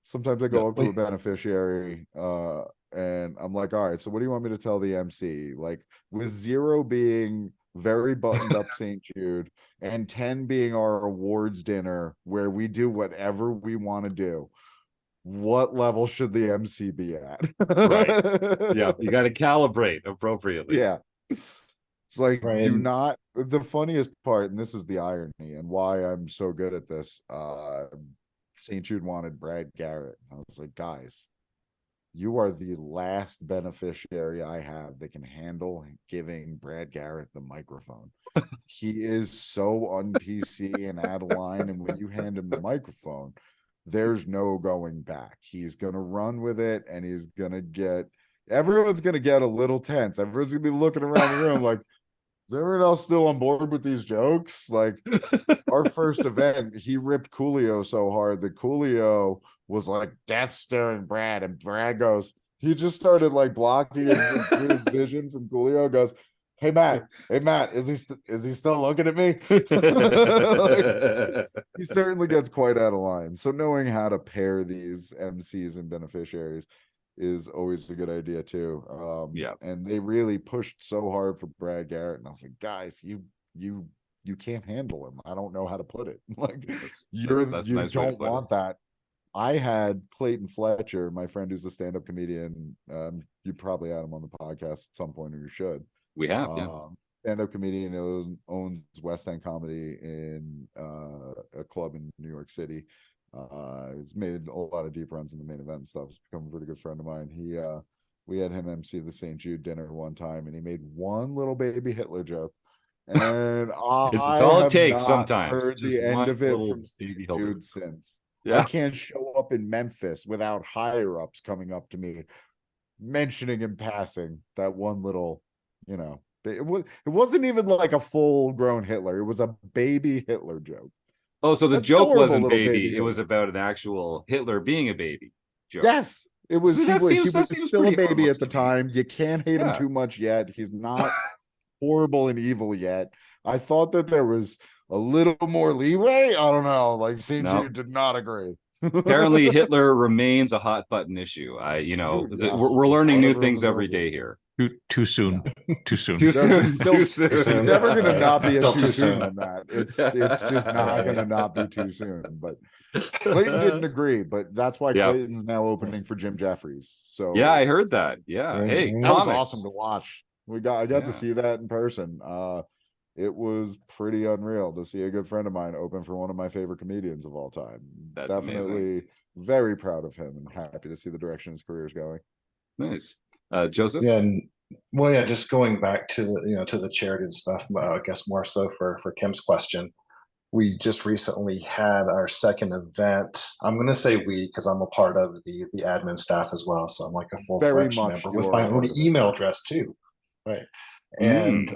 Sometimes I go up to a beneficiary and I'm like, "All right, so what do you want me to tell the MC?" Like, with 0 being very buttoned up St. Jude and 10 being our awards dinner where we do whatever we want to do, what level should the MC be at? Right. Yeah, you got to calibrate appropriately. Yeah. It's like, Right. do not, the funniest part, and this is the irony and why I'm so good at this. St. Jude wanted Brad Garrett. I was like, "Guys, you are the last beneficiary I have that can handle giving Brad Garrett the microphone. He is so un-PC and out of line, and when you hand him the microphone, there's no going back. He's going to run with it, and everyone's going to get a little tense. Everyone's going to be looking around the room like, is everyone else still on board with these jokes?" Like, our first event, he ripped Coolio so hard that Coolio was like, "Death staring Brad," and Brad goes, he just started like blocking his vision from Coolio. Goes, hey Matt, is he still looking at me?" Like, he certainly gets quite out of line. So knowing how to pair these MCs and beneficiaries is always a good idea too. Yeah. And they really pushed so hard for Brad Garrett, and I was like, "Guys, you can't handle him. I don't know how to put it." Like, you nice don't want that. I had Clayton Fletcher, my friend who's a stand-up comedian. You probably had him on the podcast at some point, or you should. We have, yeah. Stand-up comedian who owns West End Comedy in a club in New York City. He's made a lot of deep runs in the main event and stuff. He's become a pretty good friend of mine. We had him MC the St. Jude dinner one time, and he made one little baby Hitler joke. And it's all it takes not sometimes. heard Just the end of it little from St. baby Hitler. Jude since. Yeah. I can't show up in Memphis without higher ups coming up to me, mentioning in passing that one little, it wasn't even like a full grown Hitler. It was a baby Hitler joke. Oh, so the Adorable joke wasn't little baby. It Hitler. was about an actual Hitler being a baby joke. Yes, it was. See, He that was seems still a pretty baby harmless at the to me. time. You can't hate him Yeah. too much yet. He's not horrible and evil yet. I thought that there was a little more leeway. I don't know. Like, St. No. Jude did not agree. Apparently, Hitler remains a hot button issue. We're learning new things every day here. Too soon. Too soon. Too No, soon. it's still- Too soon. It's never gonna not be a Still too too soon soon. on that. It's just not gonna not be too soon. But Clayton didn't agree, but that's why Yeah. Clayton's now opening for Jim Jeffries. So Yeah, I heard that. Yeah. Hey, Mhm. that was comics. awesome to watch. I got Yeah. to see that in person. It was pretty unreal to see a good friend of mine open for one of my favorite comedians of all time. That's Definitely very proud of him and happy to see the direction his career is going. Nice. Joseph? Yeah, and well, yeah, just going back to the to the charity and stuff. I guess more so for Kim's question. We just recently had our second event. I'm going to say we because I'm a part of the admin staff as well, so I'm like a full Very fledged much member you with are my a own part of it. email address too, right? And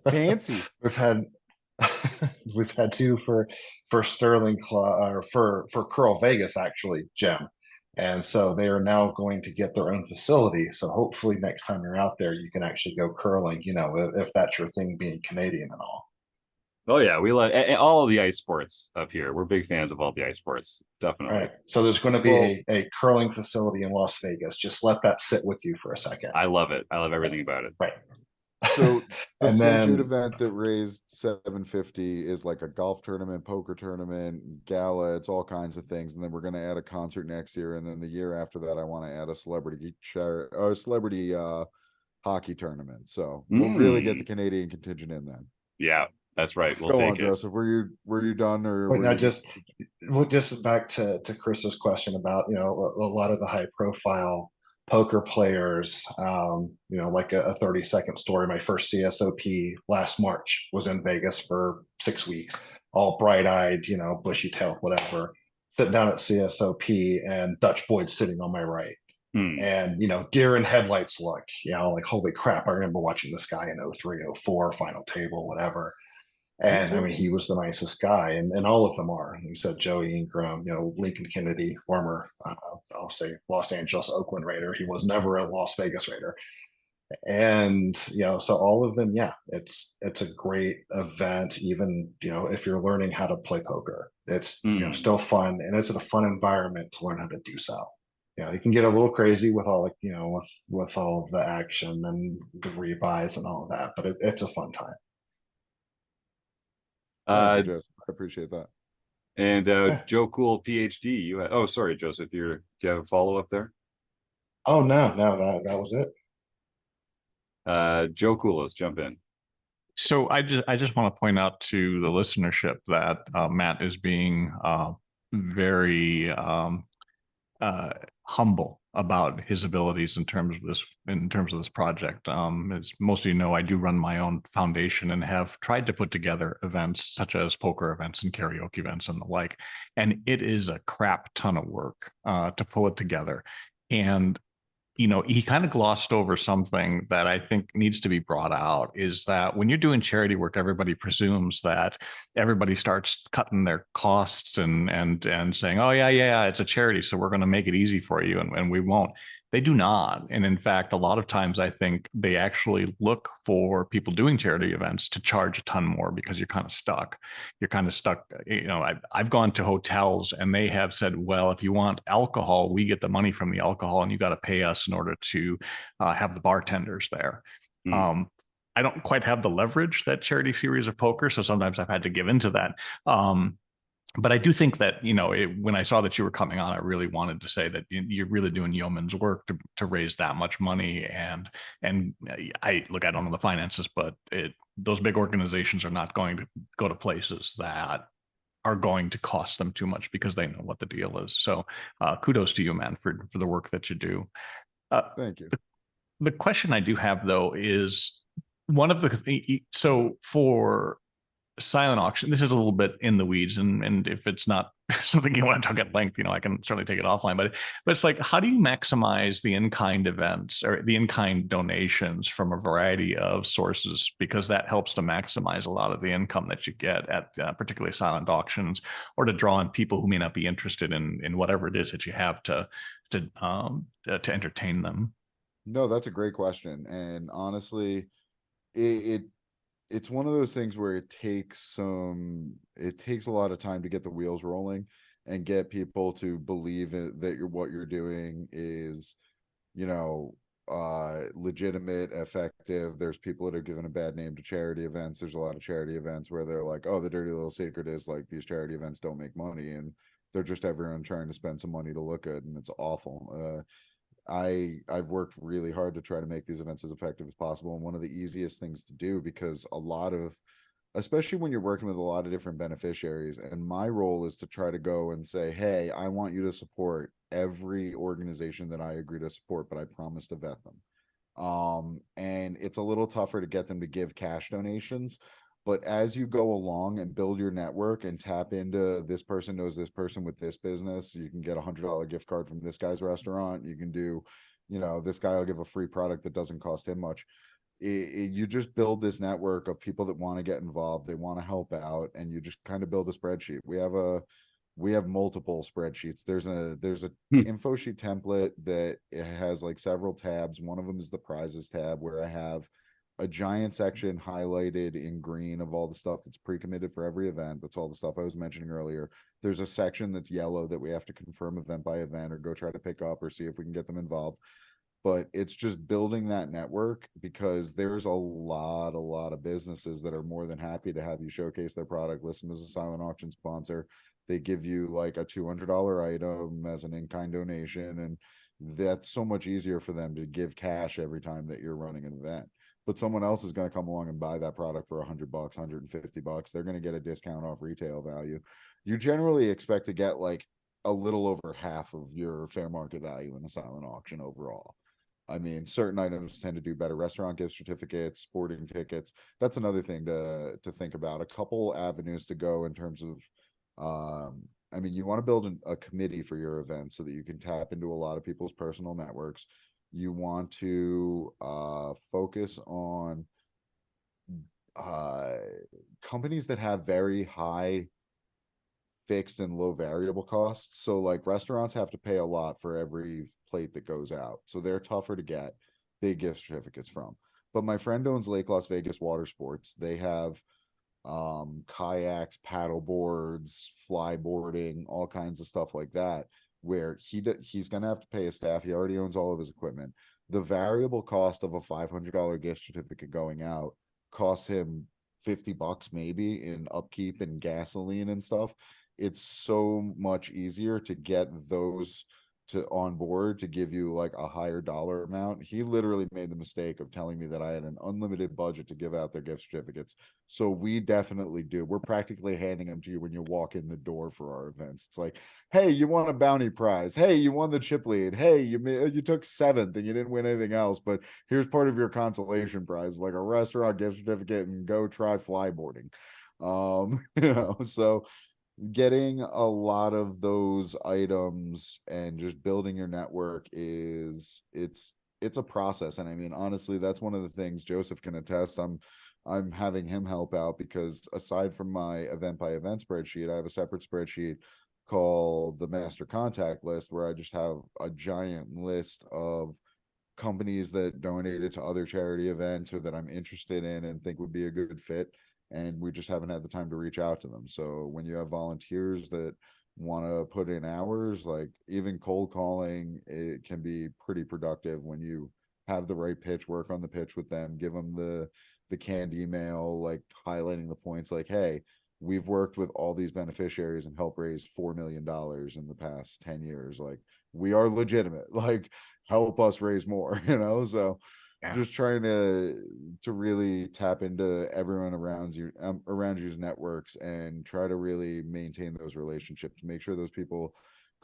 Fancy. we've had we've had two for Sterling or for Curl Vegas actually, Jim. And so they are now going to get their own facility. So hopefully next time you're out there, you can actually go curling, if that's your thing, being Canadian and all. Oh yeah, we like all of the ice sports up here. We're big fans of all the ice sports, definitely. Right. So there's going to be Well- a curling facility in Las Vegas. Just let that sit with you for a second. I love it. I love everything about it. Right. So the And Century then event that raised 750 is like a golf tournament, poker tournament, gala. It's all kinds of things, and then we're going to add a concert next year, and then the year after that, I want to add a celebrity hockey tournament. So we'll really get the Canadian contingent in then. Yeah, that's right. We'll Go take on, it. Joseph. Were you done or? But were now you- just back to Chris's question about a lot of the high profile poker players. Like a 30-second story. My first CSOP last March was in Vegas for 6 weeks, all bright eyed, bushy tailed, whatever. Sitting down at CSOP and Dutch Boyd sitting on my right. And deer in headlights look, like holy crap, I remember watching this guy in 03, 04, final table, whatever. And I mean, he was the nicest guy, and all of them are. You said Joey Ingram, Lincoln Kennedy, former, I'll say Los Angeles Oakland Raider. He was never a Las Vegas Raider. And so all of them, yeah, it's a great event. Even if you're learning how to play poker, it's still fun, and it's a fun environment to learn how to do so. You can get a little crazy with all with all of the action and the rebuys and all of that, but it's a fun time. Thank you, Joseph. I appreciate that. And Joe Cool PhD, oh sorry, Joseph, do you have a follow-up there? Oh no, that was it. Joe Cool, let's jump in. So I just want to point out to the listenership that Matt is being very humble about his abilities in terms of this project. As most of you know, I do run my own foundation and have tried to put together events such as poker events and karaoke events and the like. And it is a crap ton of work to pull it together. And he kind of glossed over something that I think needs to be brought out, is that when you're doing charity work, everybody presumes that everybody starts cutting their costs and saying, oh yeah, it's a charity, so we're going to make it easy for you, and we won't. They do not. And in fact, a lot of times I think they actually look for people doing charity events to charge a ton more because you're kind of stuck. I've gone to hotels and they have said, well, if you want alcohol, we get the money from the alcohol and you got to pay us in order to have the bartenders there. I don't quite have the leverage that Charity Series of Poker, so sometimes I've had to give into that. But I do think that, when I saw that you were coming on, I really wanted to say that you're really doing yeoman's work to raise that much money. And I don't know the finances, but those big organizations are not going to go to places that are going to cost them too much because they know what the deal is. So kudos to you, man, for the work that you do. Thank you. The question I do have, though, is so for silent auction, this is a little bit in the weeds, and if it's not something you want to talk at length, I can certainly take it offline, but it's like, how do you maximize the in-kind events or the in-kind donations from a variety of sources, because that helps to maximize a lot of the income that you get at particularly silent auctions, or to draw in people who may not be interested in whatever it is that you have to entertain them? No, that's a great question, and honestly, it's one of those things where it takes a lot of time to get the wheels rolling and get people to believe that what you're doing is, legitimate, effective. There's people that are giving a bad name to charity events. There's a lot of charity events where they're like, oh, the dirty little secret is like these charity events don't make money, and they're just everyone trying to spend some money to look good, and it's awful. I've worked really hard to try to make these events as effective as possible, and one of the easiest things to do, because a lot of, especially when you're working with a lot of different beneficiaries, and my role is to try to go and say, hey, I want you to support every organization that I agree to support, but I promise to vet them. And it's a little tougher to get them to give cash donations, but as you go along and build your network and tap into, this person knows this person with this business, you can get $100 gift card from this guy's restaurant. You can do, this guy will give a free product that doesn't cost him much. You just build this network of people that want to get involved, they want to help out, and you just kind of build a spreadsheet. We have multiple spreadsheets. There's a info sheet template that it has like several tabs. One of them is the prizes tab, where I have a giant section highlighted in green of all the stuff that's pre-committed for every event. That's all the stuff I was mentioning earlier. There's a section that's yellow that we have to confirm event by event or go try to pick up or see if we can get them involved. But it's just building that network, because there's a lot of businesses that are more than happy to have you showcase their product, list them as a silent auction sponsor. They give you like a $200 item as an in-kind donation, and that's so much easier for them to give cash every time that you're running an event. But someone else is going to come along and buy that product for $100, $150. They're going to get a discount off retail value. You generally expect to get like a little over half of your fair market value in a silent auction overall. I mean, certain items tend to do better. Restaurant gift certificates, sporting tickets. That's another thing to think about. A couple avenues to go in terms of, I mean, you want to build a committee for your event so that you can tap into a lot of people's personal networks. You want to focus on companies that have very high fixed and low variable costs. So like restaurants have to pay a lot for every plate that goes out, so they're tougher to get big gift certificates from. But my friend owns Lake Las Vegas Water Sports. They have kayaks, paddle boards, fly boarding, all kinds of stuff like that, where he's going to have to pay his staff. He already owns all of his equipment. The variable cost of a $500 gift certificate going out costs him $50 maybe in upkeep and gasoline and stuff. It's so much easier to get those to on board to give you like a higher dollar amount. He literally made the mistake of telling me that I had an unlimited budget to give out their gift certificates. So we definitely do. We're practically handing them to you when you walk in the door for our events. It's like, hey, you won a bounty prize. Hey, you won the chip lead. Hey, you took 7th and you didn't win anything else, but here's part of your consolation prize, like a restaurant gift certificate, and go try flyboarding. So getting a lot of those items and just building your network it's a process. And I mean, honestly, that's one of the things Joseph can attest. I'm having him help out, because aside from my event by event spreadsheet, I have a separate spreadsheet called the master contact list, where I just have a giant list of companies that donated to other charity events or that I'm interested in and think would be a good fit, and we just haven't had the time to reach out to them. So when you have volunteers that want to put in hours, like even cold calling, it can be pretty productive when you have the right pitch, work on the pitch with them, give them the canned email, like highlighting the points, like, hey, we've worked with all these beneficiaries and helped raise $4 million in the past 10 years. Like, we are legitimate, like, help us raise more, so just trying to really tap into everyone around you's networks and try to really maintain those relationships, make sure those people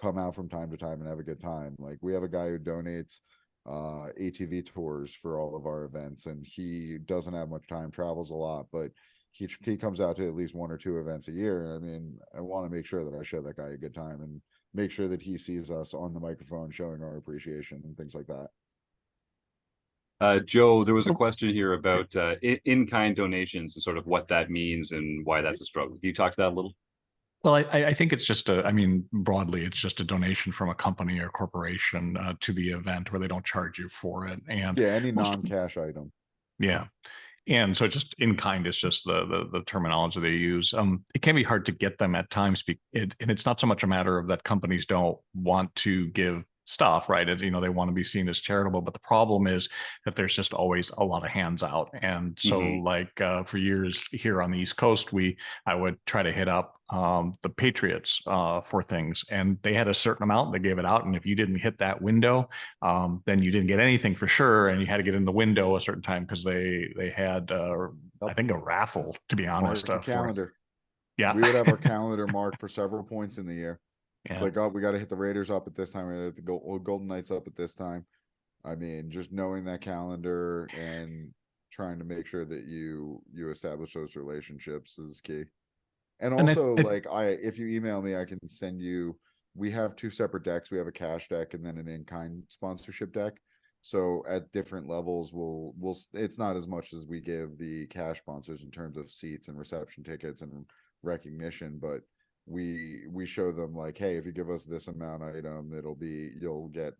come out from time to time and have a good time. Like, we have a guy who donates ATV tours for all of our events, and he doesn't have much time, travels a lot, but he comes out to at least 1 or 2 events a year. I mean, I want to make sure that I show that guy a good time and make sure that he sees us on the microphone showing our appreciation and things like that. Joe, there was a question here about in-kind donations and sort of what that means and why that's a struggle. Can you talk to that a little? Well, I think it's just broadly, it's just a donation from a company or corporation to the event, where they don't charge you for it. And yeah, any non-cash item. Yeah. And so just in kind is just the terminology they use. It can be hard to get them at times, and it's not so much a matter of that companies don't want to give stuff, right? As you know, they want to be seen as charitable, but the problem is that there's just always a lot of hands out. And so like for years here on the East Coast, I would try to hit up the Patriots for things, and they had a certain amount, they gave it out. And if you didn't hit that window, then you didn't get anything for sure. And you had to get in the window a certain time because they had, I think, a raffle, to be honest. Mark the calendar. Yeah. We would have our calendar marked for several points in the year. Yeah. It's like, oh, we got to hit the Raiders up at this time. We got to hit the Golden Knights up at this time. I mean, just knowing that calendar and trying to make sure that you establish those relationships is key. And also, if you email me, I can send you. We have two separate decks. We have a cash deck and then an in-kind sponsorship deck. So at different levels, we'll it's not as much as we give the cash sponsors in terms of seats and reception tickets and recognition, but we show them like, hey, if you give us this amount item, you'll get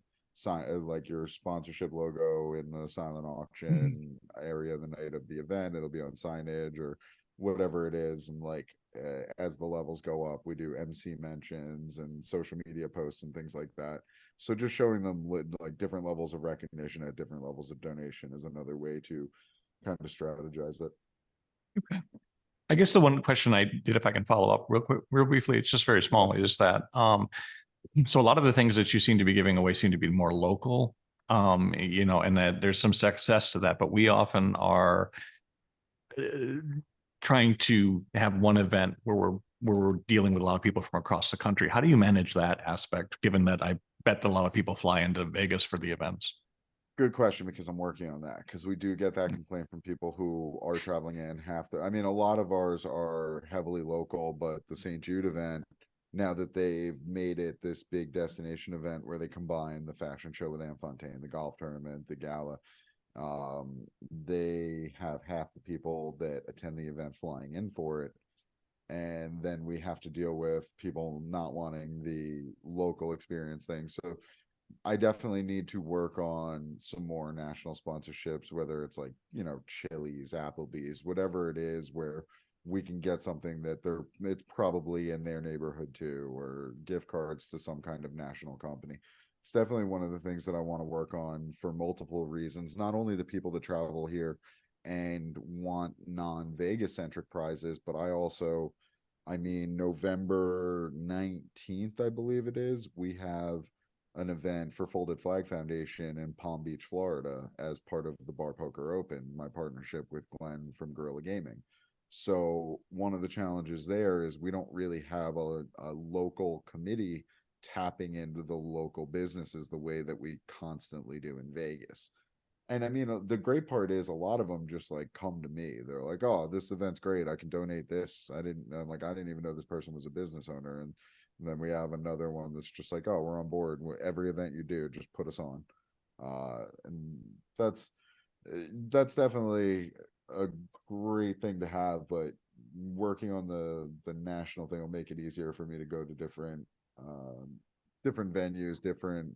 like your sponsorship logo in the silent auction area the night of the event. It'll be on signage or whatever it is. And like as the levels go up, we do MC mentions and social media posts and things like that. So just showing them like different levels of recognition at different levels of donation is another way to kind of strategize it. Okay. I guess the one question I did, if I can follow up real briefly, it's just very small, is that so a lot of the things that you seem to be giving away seem to be more local, you know, and that there's some success to that, but we often are trying to have one event where we're dealing with a lot of people from across the country. How do you manage that aspect, given that I bet that a lot of people fly into Vegas for the events? Good question, because I'm working on that, because we do get that complaint from people who are traveling in I mean, a lot of ours are heavily local, but the St. Jude event, now that they've made it this big destination event where they combine the fashion show with Fontaine, the golf tournament, the gala, they have half the people that attend the event flying in for it. And then we have to deal with people not wanting the local experience thing. So I definitely need to work on some more national sponsorships, whether it's like, you know, Chili's, Applebee's, whatever it is, where we can get something that it's probably in their neighborhood too, or gift cards to some kind of national company. It's definitely one of the things that I want to work on for multiple reasons. Not only the people that travel here and want non-Vegas centric prizes, but I mean, November 19th, I believe it is, we have an event for Folded Flag Foundation in Palm Beach, Florida, as part of the Bar Poker Open, my partnership with Glenn from Guerrilla Gaming. So one of the challenges there is we don't really have a local committee tapping into the local businesses the way that we constantly do in Vegas. And I mean, the great part is a lot of them just like come to me. They're like, oh, this event's great. I can donate this. I didn't even know this person was a business owner. And then we have another one that's just like, oh, we're on board. Every event you do, just put us on. And that's definitely a great thing to have, but working on the national thing will make it easier for me to go to different venues, different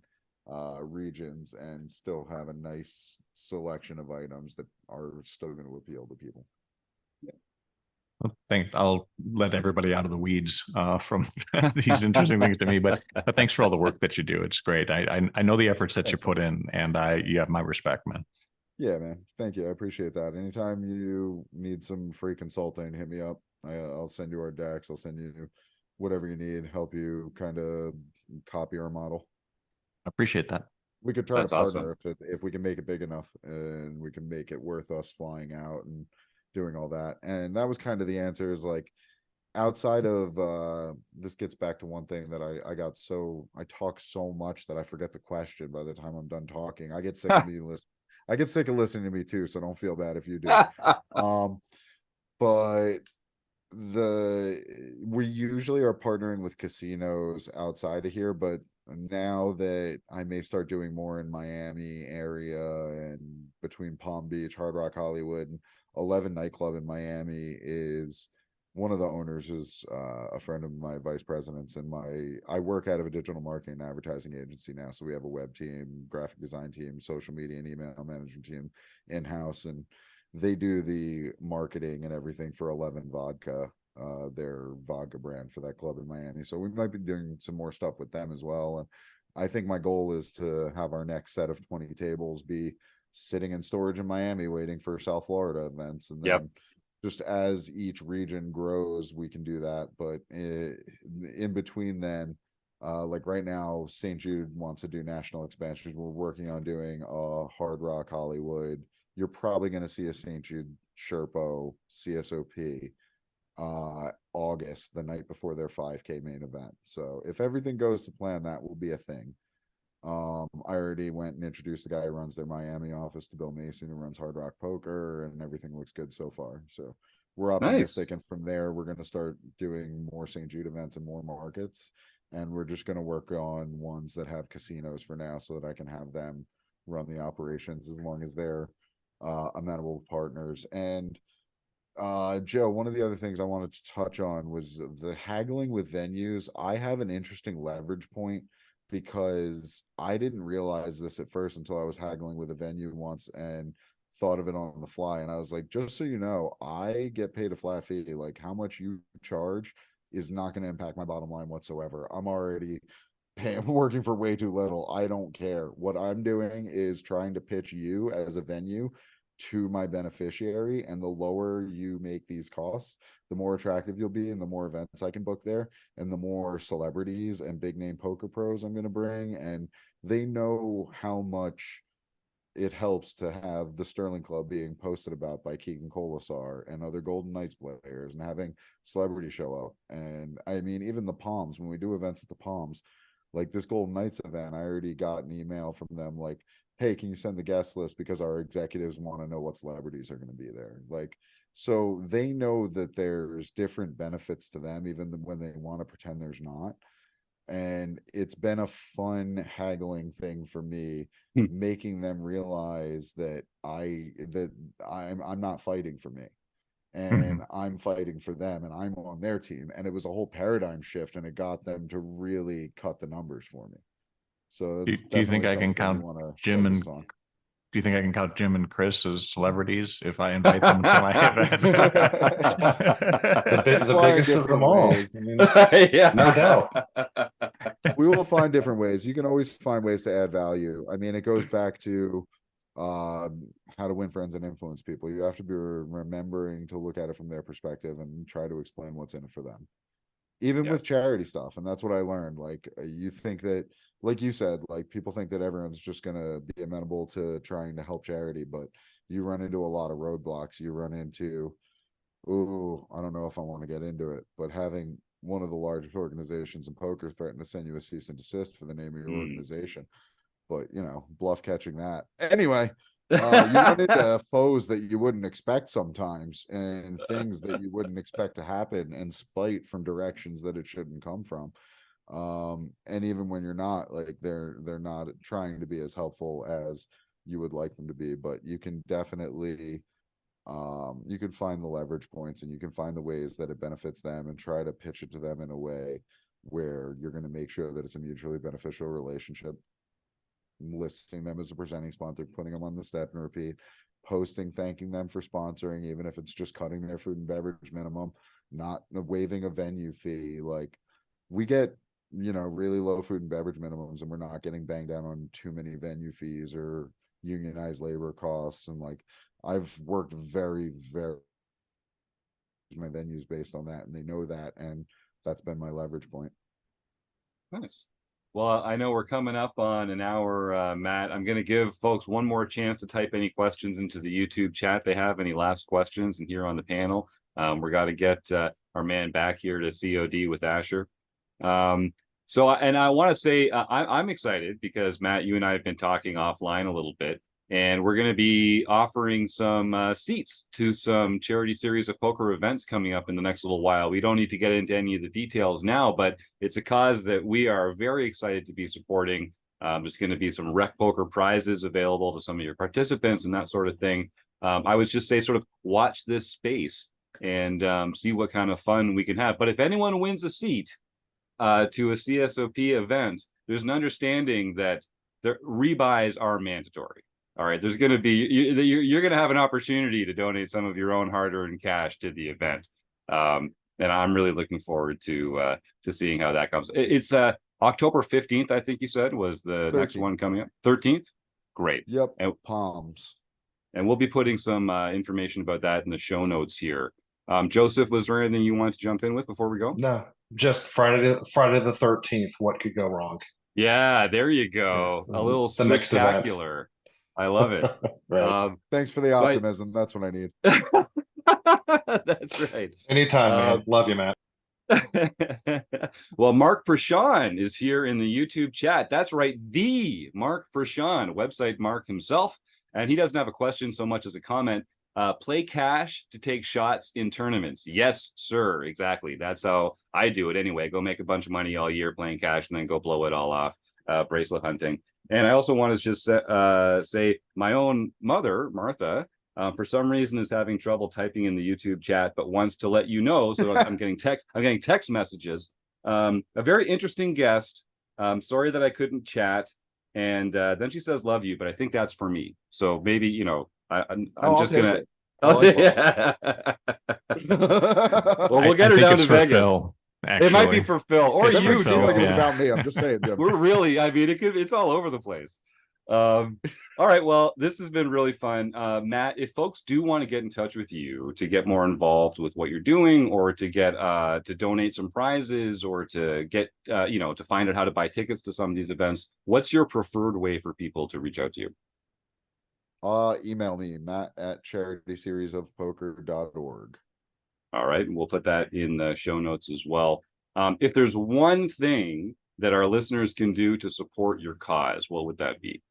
regions, and still have a nice selection of items that are still going to appeal to people. I'll let everybody out of the weeds from these interesting things to me, but thanks for all the work that you do. It's great. I know the efforts that you put in, and you have my respect, man. Yeah, man. Thank you. I appreciate that. Anytime you need some free consulting, hit me up. I'll send you our decks. I'll send you whatever you need, help you kind of copy our model. I appreciate that. We could try That's to partner awesome. if we can make it big enough and we can make it worth us flying out and doing all that. And that was kind of the answer, is like, outside of this gets back to one thing that I talk so much that I forget the question by the time I'm done talking. I get sick of I get sick of listening to me too, so don't feel bad if you do. But we usually are partnering with casinos outside of here, but now that I may start doing more in Miami area and between Palm Beach, Hard Rock, Hollywood, and 11 nightclub in Miami, is one of the owners is a friend of my vice presidents, and I work out of a digital marketing and advertising agency now. So we have a web team, graphic design team, social media and email management team in-house, and they do the marketing and everything for 11 Vodka, their vodka brand for that club in Miami. So we might be doing some more stuff with them as well. And I think my goal is to have our next set of 20 tables be sitting in storage in Miami waiting for South Florida events. And then Yep. just as each region grows, we can do that. But in between then, like right now, St. Jude wants to do national expansions. We're working on doing Hard Rock Hollywood. You're probably going to see a St. Jude Sherpo CSOP August, the night before their 5K main event. So if everything goes to plan, that will be a thing. I already went and introduced the guy who runs their Miami office to Bill Mason, who runs Hard Rock Poker, and everything looks good so far. So we're optimistic, and from there we're going to start doing more St. Jude events and more markets, and we're just going to work on ones that have casinos for now, so that I can have them run the operations as long as they're amenable partners. And Joe, one of the other things I wanted to touch on was the haggling with venues. I have an interesting leverage point because I didn't realize this at first until I was haggling with a venue once and thought of it on the fly. And I was like, just so you know, I get paid a flat fee. Like, how much you charge is not going to impact my bottom line whatsoever. I'm already working for way too little. I don't care. What I'm doing is trying to pitch you as a venue to my beneficiary, and the lower you make these costs, the more attractive you'll be, and the more events I can book there, and the more celebrities and big name poker pros I'm going to bring. And they know how much it helps to have the Sterling Club being posted about by Keegan Colasar and other Golden Knights players, and having celebrities show up. And I mean, even the Palms, when we do events at the Palms, like this Golden Knights event, I already got an email from them like, hey, can you send the guest list, because our executives want to know what celebrities are going to be there. Like, so they know that there's different benefits to them, even when they want to pretend there's not. And it's been a fun haggling thing for me, making them realize that I'm not fighting for me, and I'm fighting for them, and I'm on their team. And it was a whole paradigm shift, and it got them to really cut the numbers for me. So do you think I can count Jim and on. do you think I can count Jim and Chris as celebrities if I invite them to my event? The biggest of them all. I mean, Yeah. no doubt. We will find different ways. You can always find ways to add value. I mean, it goes back to how to win friends and influence people. You have to be remembering to look at it from their perspective and try to explain what's in it for them, even with charity stuff. And that's what I learned. Like, you think that, like you said, like people think that everyone's just going to be amenable to trying to help charity, but you run into a lot of roadblocks. You run into, I don't know if I want to get into it, but having one of the largest organizations in poker threaten to send you a cease and desist for the name of your organization, but bluff catching that anyway. You run into foes that you wouldn't expect sometimes, and things that you wouldn't expect to happen, and spite from directions that it shouldn't come from. And even when you're not, like, they're not trying to be as helpful as you would like them to be, but you can definitely you can find the leverage points, and you can find the ways that it benefits them, and try to pitch it to them in a way where you're going to make sure that it's a mutually beneficial relationship. Listing them as a presenting sponsor, putting them on the step and repeat, posting thanking them for sponsoring, even if it's just cutting their food and beverage minimum, not waiving a venue fee. Like, we get really low food and beverage minimums, and we're not getting banged down on too many venue fees or unionized labor costs. And like, I've worked very my venues based on that, and they know that, and that's been my leverage point. Nice. Well, I know we're coming up on an hour, Matt. I'm going to give folks one more chance to type any questions into the YouTube chat. They have any last questions, and here on the panel, we're got to get our man back here to COD with Asher. So, and I want to say I'm excited because Matt, you and I have been talking offline a little bit, and we're going to be offering some seats to some charity series of poker events coming up in the next little while. We don't need to get into any of the details now, but it's a cause that we are very excited to be supporting. There's going to be some rec poker prizes available to some of your participants and that sort of thing. I would just say sort of watch this space and see what kind of fun we can have. But if anyone wins a seat to a CSOP event, there's an understanding that the rebuys are mandatory. All right, there's going to be, you're going to have an opportunity to donate some of your own hard-earned cash to the event, and I'm really looking forward to seeing how that comes. It's October 15th, I think you said, was the next 13th. one coming up. 13th? Great. Yep. And, Palms. and we'll be putting some information about that in the show notes here. Joseph, was there anything you wanted to jump in with before we go? No, just Friday the 13th. What could go wrong? Yeah, there you go. Yeah, A little the next event. spectacular. I love it. Right. Thanks for the So optimism. That's what I need. That's right. Anytime, man. Love you, Matt. Well, Mark Prashon is here in the YouTube chat. That's right, the Mark Prashon, website Mark himself. And he doesn't have a question so much as a comment. Play cash to take shots in tournaments. Yes, sir. Exactly. That's how I do it anyway. Go make a bunch of money all year playing cash and then go blow it all off bracelet hunting. And I also want to just say my own mother, Martha, for some reason is having trouble typing in the YouTube chat, but wants to let you know. So I'm getting text messages. A very interesting guest. Sorry that I couldn't chat. And then she says, "Love you," but I think that's for me. So maybe, you know, I'm just gonna. I'll like yeah. Well, we'll get her down to Vegas. Phil, it might be for Phil or It's It you. doesn't seem like Joe. it's yeah. about me. I'm just saying, Jim. We're really, I mean, it's all over the place. All right, well, this has been really fun. Matt, if folks do want to get in touch with you to get more involved with what you're doing, or to get to donate some prizes, or to get you know, to find out how to buy tickets to some of these events, what's your preferred way for people to reach out to you? Email me, matt@charityseriesofpoker.org. All right, and we'll put that in the show notes as well. If there's one thing that our listeners can do to support your cause, what would that be?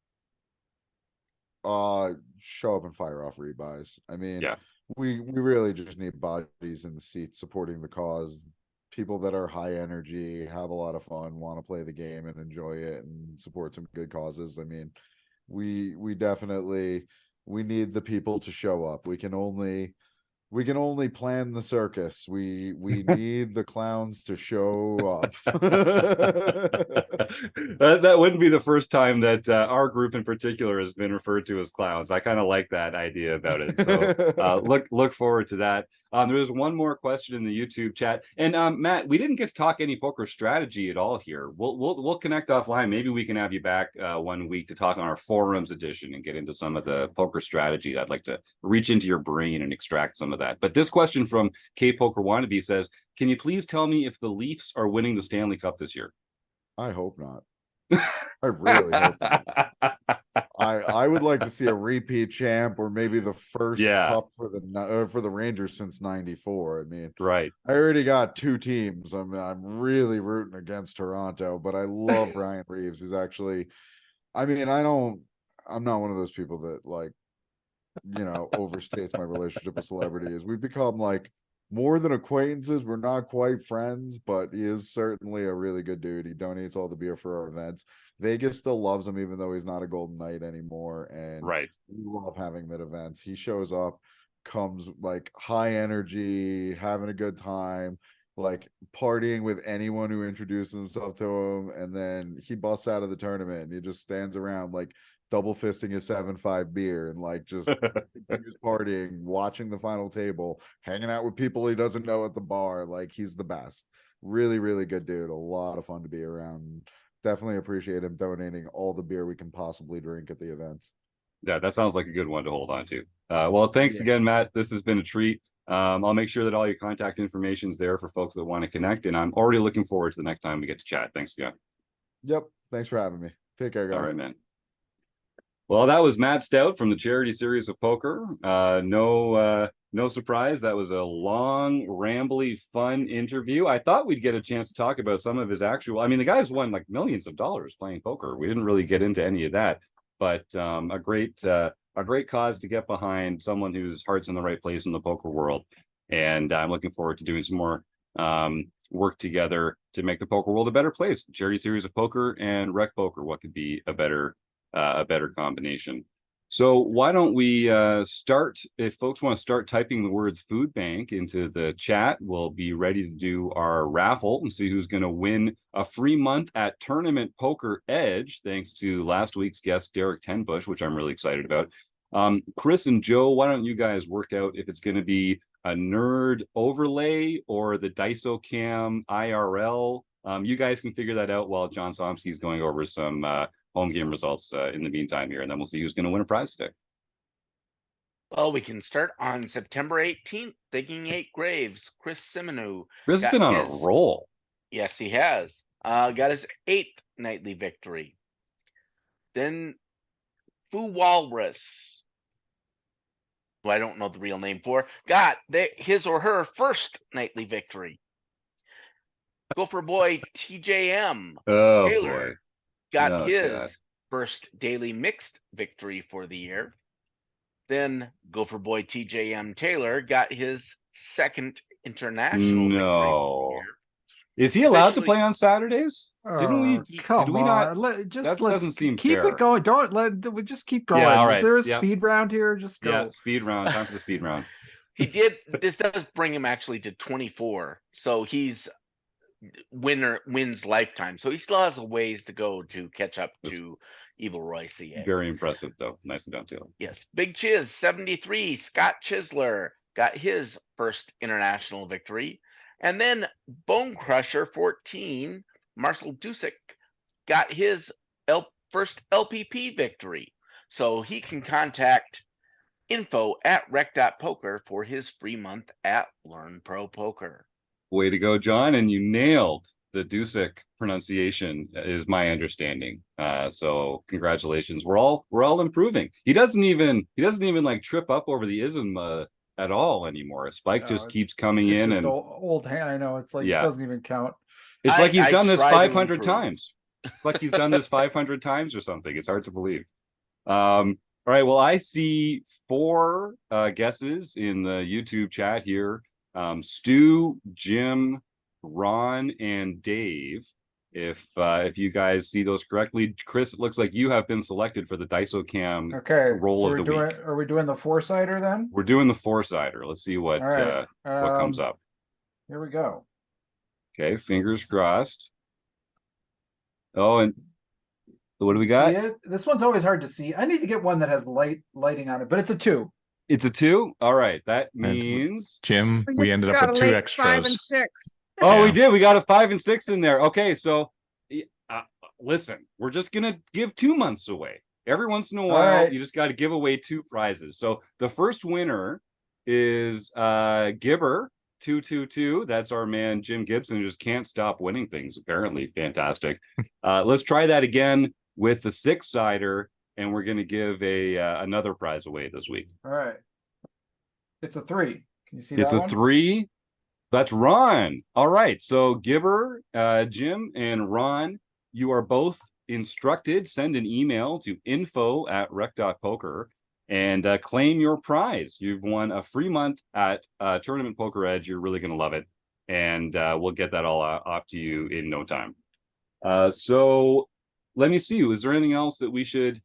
Show up and fire off rebuys. I mean, Yeah. we really just need bodies in the seats supporting the cause. People that are high energy, have a lot of fun, want to play the game and enjoy it and support some good causes. I mean, we definitely need the people to show up. We can only plan the circus. We need the clowns to show up. That wouldn't be the first time that our group in particular has been referred to as clowns. I kind of like that idea about it. So look forward to that. There was one more question in the YouTube chat, and Matt, we didn't get to talk any poker strategy at all here. We'll connect offline. Maybe we can have you back 1 week to talk on our forums edition and get into some of the poker strategy. I'd like to reach into your brain and extract some of that. But this question from K Poker Wannabe says, "Can you please tell me if the Leafs are winning the Stanley Cup this year?" I hope not. I really hope not. I would like to see a repeat champ, or maybe the first cup for the Rangers since '94. I mean, right. I already got two teams. I'm really rooting against Toronto, but I love Ryan Reeves. He's actually, I mean, I'm not one of those people that, like, you know, overstates my relationship with celebrities. We've become like more than acquaintances. We're not quite friends, but he is certainly a really good dude. He donates all the beer for our events. Vegas still loves him, even though he's not a Golden Knight anymore. And right, we love having him at events. He shows up, comes like high energy, having a good time, like partying with anyone who introduces himself to him. And then he busts out of the tournament and he just stands around like double fisting his 7.5 beer and like just continues partying, watching the final table, hanging out with people he doesn't know at the bar. Like, he's the best. Really, really good dude. A lot of fun to be around. Definitely appreciate him donating all the beer we can possibly drink at the events. Yeah, that sounds like a good one to hold on to. Well, thanks again, Matt. This has been a treat. I'll make sure that all your contact information is there for folks that want to connect, and I'm already looking forward to the next time we get to chat. Thanks again. Yep. Thanks for having me. Take care, guys. All right, man. Well, that was Matt Stout from the Charity Series of Poker. No surprise. That was a long, rambly, fun interview. I thought we'd get a chance to talk about some of his actual. I mean, the guy's won like millions of dollars playing poker. We didn't really get into any of that, but a great cause to get behind. Someone whose heart's in the right place in the poker world, and I'm looking forward to doing some more work together to make the poker world a better place. The Charity Series of Poker and Rec Poker. What could be a better combination? So why don't we start? If folks want to start typing the words food bank into the chat, we'll be ready to do our raffle and see who's going to win a free month at Tournament Poker Edge, thanks to last week's guest, Derek Tenbush, which I'm really excited about. Chris and Joe, why don't you guys work out if it's going to be a nerd overlay or the DiceoCam IRL You guys can figure that out while John Somsky is going over some home game results in the meantime here, and then we'll see who's going to win a prize today. Well, we can start on September 18th, digging 8 graves. Chris Simonu. Chris has been on a roll. Yes, he has. Got his 8th nightly victory. Then Fu Walrus, who I don't know the real name for, got his or her first nightly victory. Gopher Boy TJM Taylor got his first daily mixed victory for the year. Then Gopher Boy TJM Taylor got his second international victory for the year. Is he allowed to play on Saturdays? Didn't we? Did we not? Let's doesn't seem keep fair. It going. We just keep going. Yeah, all right. Is there a speed round here? Just go. Yeah, speed round. Time for the speed round. He did. This does bring him actually to 24. So he's wins lifetime. So he still has a ways to go to catch up to Evil Roy CA. Very impressive, though. Nicely done, Taylor. Yes. Big Chiz 73. Scott Chisler got his first international victory. And then Bone Crusher 14, Marcel Dusick, got his first LPP victory. So he can contact info@rec.poker for his free month at Learn Pro Poker. Way to go, John. And you nailed the Dusick pronunciation, is my understanding. So congratulations. We're all improving. He doesn't even like trip up over the ism at all anymore. Spike just keeps coming in and old hand. I know, it's like it doesn't even count. It's like he's done this 500 times. It's like he's done this 500 times or something. It's hard to believe. All right. Well, I see 4 guesses in the YouTube chat here. Stu, Jim, Ron, and Dave. If you guys see those correctly, Chris, it looks like you have been selected for the DiceoCam roll of the week. Are we doing the 4-sider then? We're doing the 4-sider. Let's see what comes up. Here we go. Okay, fingers crossed. Oh, and what do we got? See it? This one's always hard to see. I need to get one that has lighting on it, but it's a 2. It's a 2. All right, that means Jim, we ended up with 2 extras. 5 and 6. Oh, we did. We got a 5 and 6 in there. Okay, so listen, we're just gonna give 2 months away. Every once in a while, you just got to give away 2 prizes. So the first winner is Gibber 222. That's our man Jim Gibson, who just can't stop winning things. Apparently, fantastic. Let's try that again with the 6-sider, and we're gonna give another prize away this week. All right, it's a 3. Can you see it's that? It's a 3. That's Ron. All right. So Gibber, Jim, and Ron, you are both instructed. Send an email to info@rec.poker and claim your prize. You've won a free month at Tournament Poker Edge. You're really going to love it. And we'll get that all off to you in no time. So let me see. Is there anything else that we should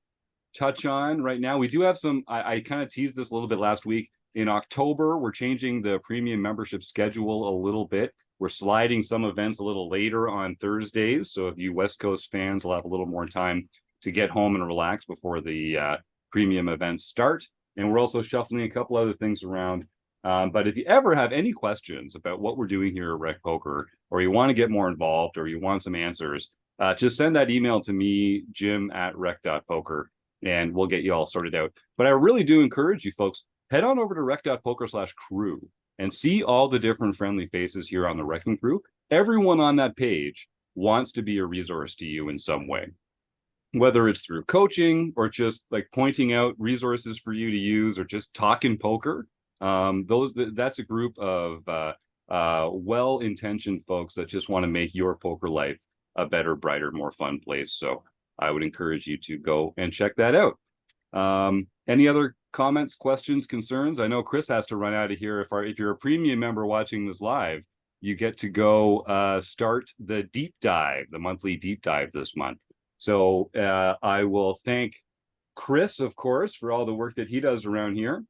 touch on right now? We do have some, I kind of teased this a little bit last week. In October, we're changing the premium membership schedule a little bit. We're sliding some events a little later on Thursdays. So if you West Coast fans will have a little more time to get home and relax before the premium events start. And we're also shuffling a couple other things around. But if you ever have any questions about what we're doing here at Rec Poker, or you want to get more involved, or you want some answers, just send that email to me, jim@rec.poker, and we'll get you all sorted out. But I really do encourage you folks, head on over to rec.poker/crew and see all the different friendly faces here on the Wrecking Crew. Everyone on that page wants to be a resource to you in some way, whether it's through coaching or just like pointing out resources for you to use or just talking poker. That's a group of well-intentioned folks that just want to make your poker life a better, brighter, more fun place. So I would encourage you to go and check that out. Any other comments, questions, concerns? I know Chris has to run out of here. If you're a premium member watching this live, you get to go start the deep dive, the monthly deep dive this month. So I will thank Chris, of course, for all the work that he does around here.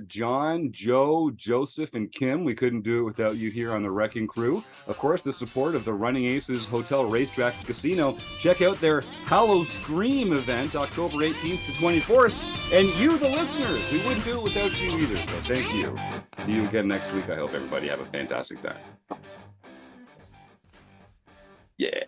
John, Joe, Joseph, and Kim, we couldn't do it without you here on the Wrecking Crew. Of course, the support of the Running Aces Hotel, Racetrack, and Casino. Check out their Hallow Scream event, October 18th to 24th. And you, the listeners, we wouldn't do it without you either. So thank you. See you again next week. I hope everybody have a fantastic time. Yeah.